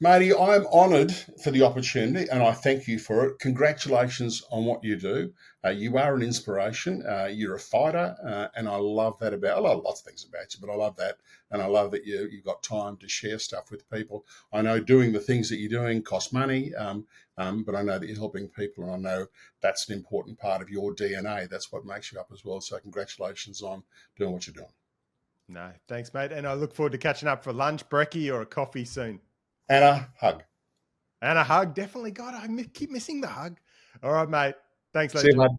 Matey, I'm honoured for the opportunity and I thank you for it. Congratulations on what you do. You are an inspiration. You're a fighter, and I love that about. I love lots of things about you, but I love that, and I love that you've got time to share stuff with people. I know doing the things that you're doing costs money, but I know that you're helping people, and I know that's an important part of your DNA. That's what makes you up as well. So congratulations on doing what you're doing. No, thanks, mate, and I look forward to catching up for lunch, brekkie, or a coffee soon. And a hug. And a hug, definitely. God, keep missing the hug. All right, mate. Thanks, See you, legend. bud.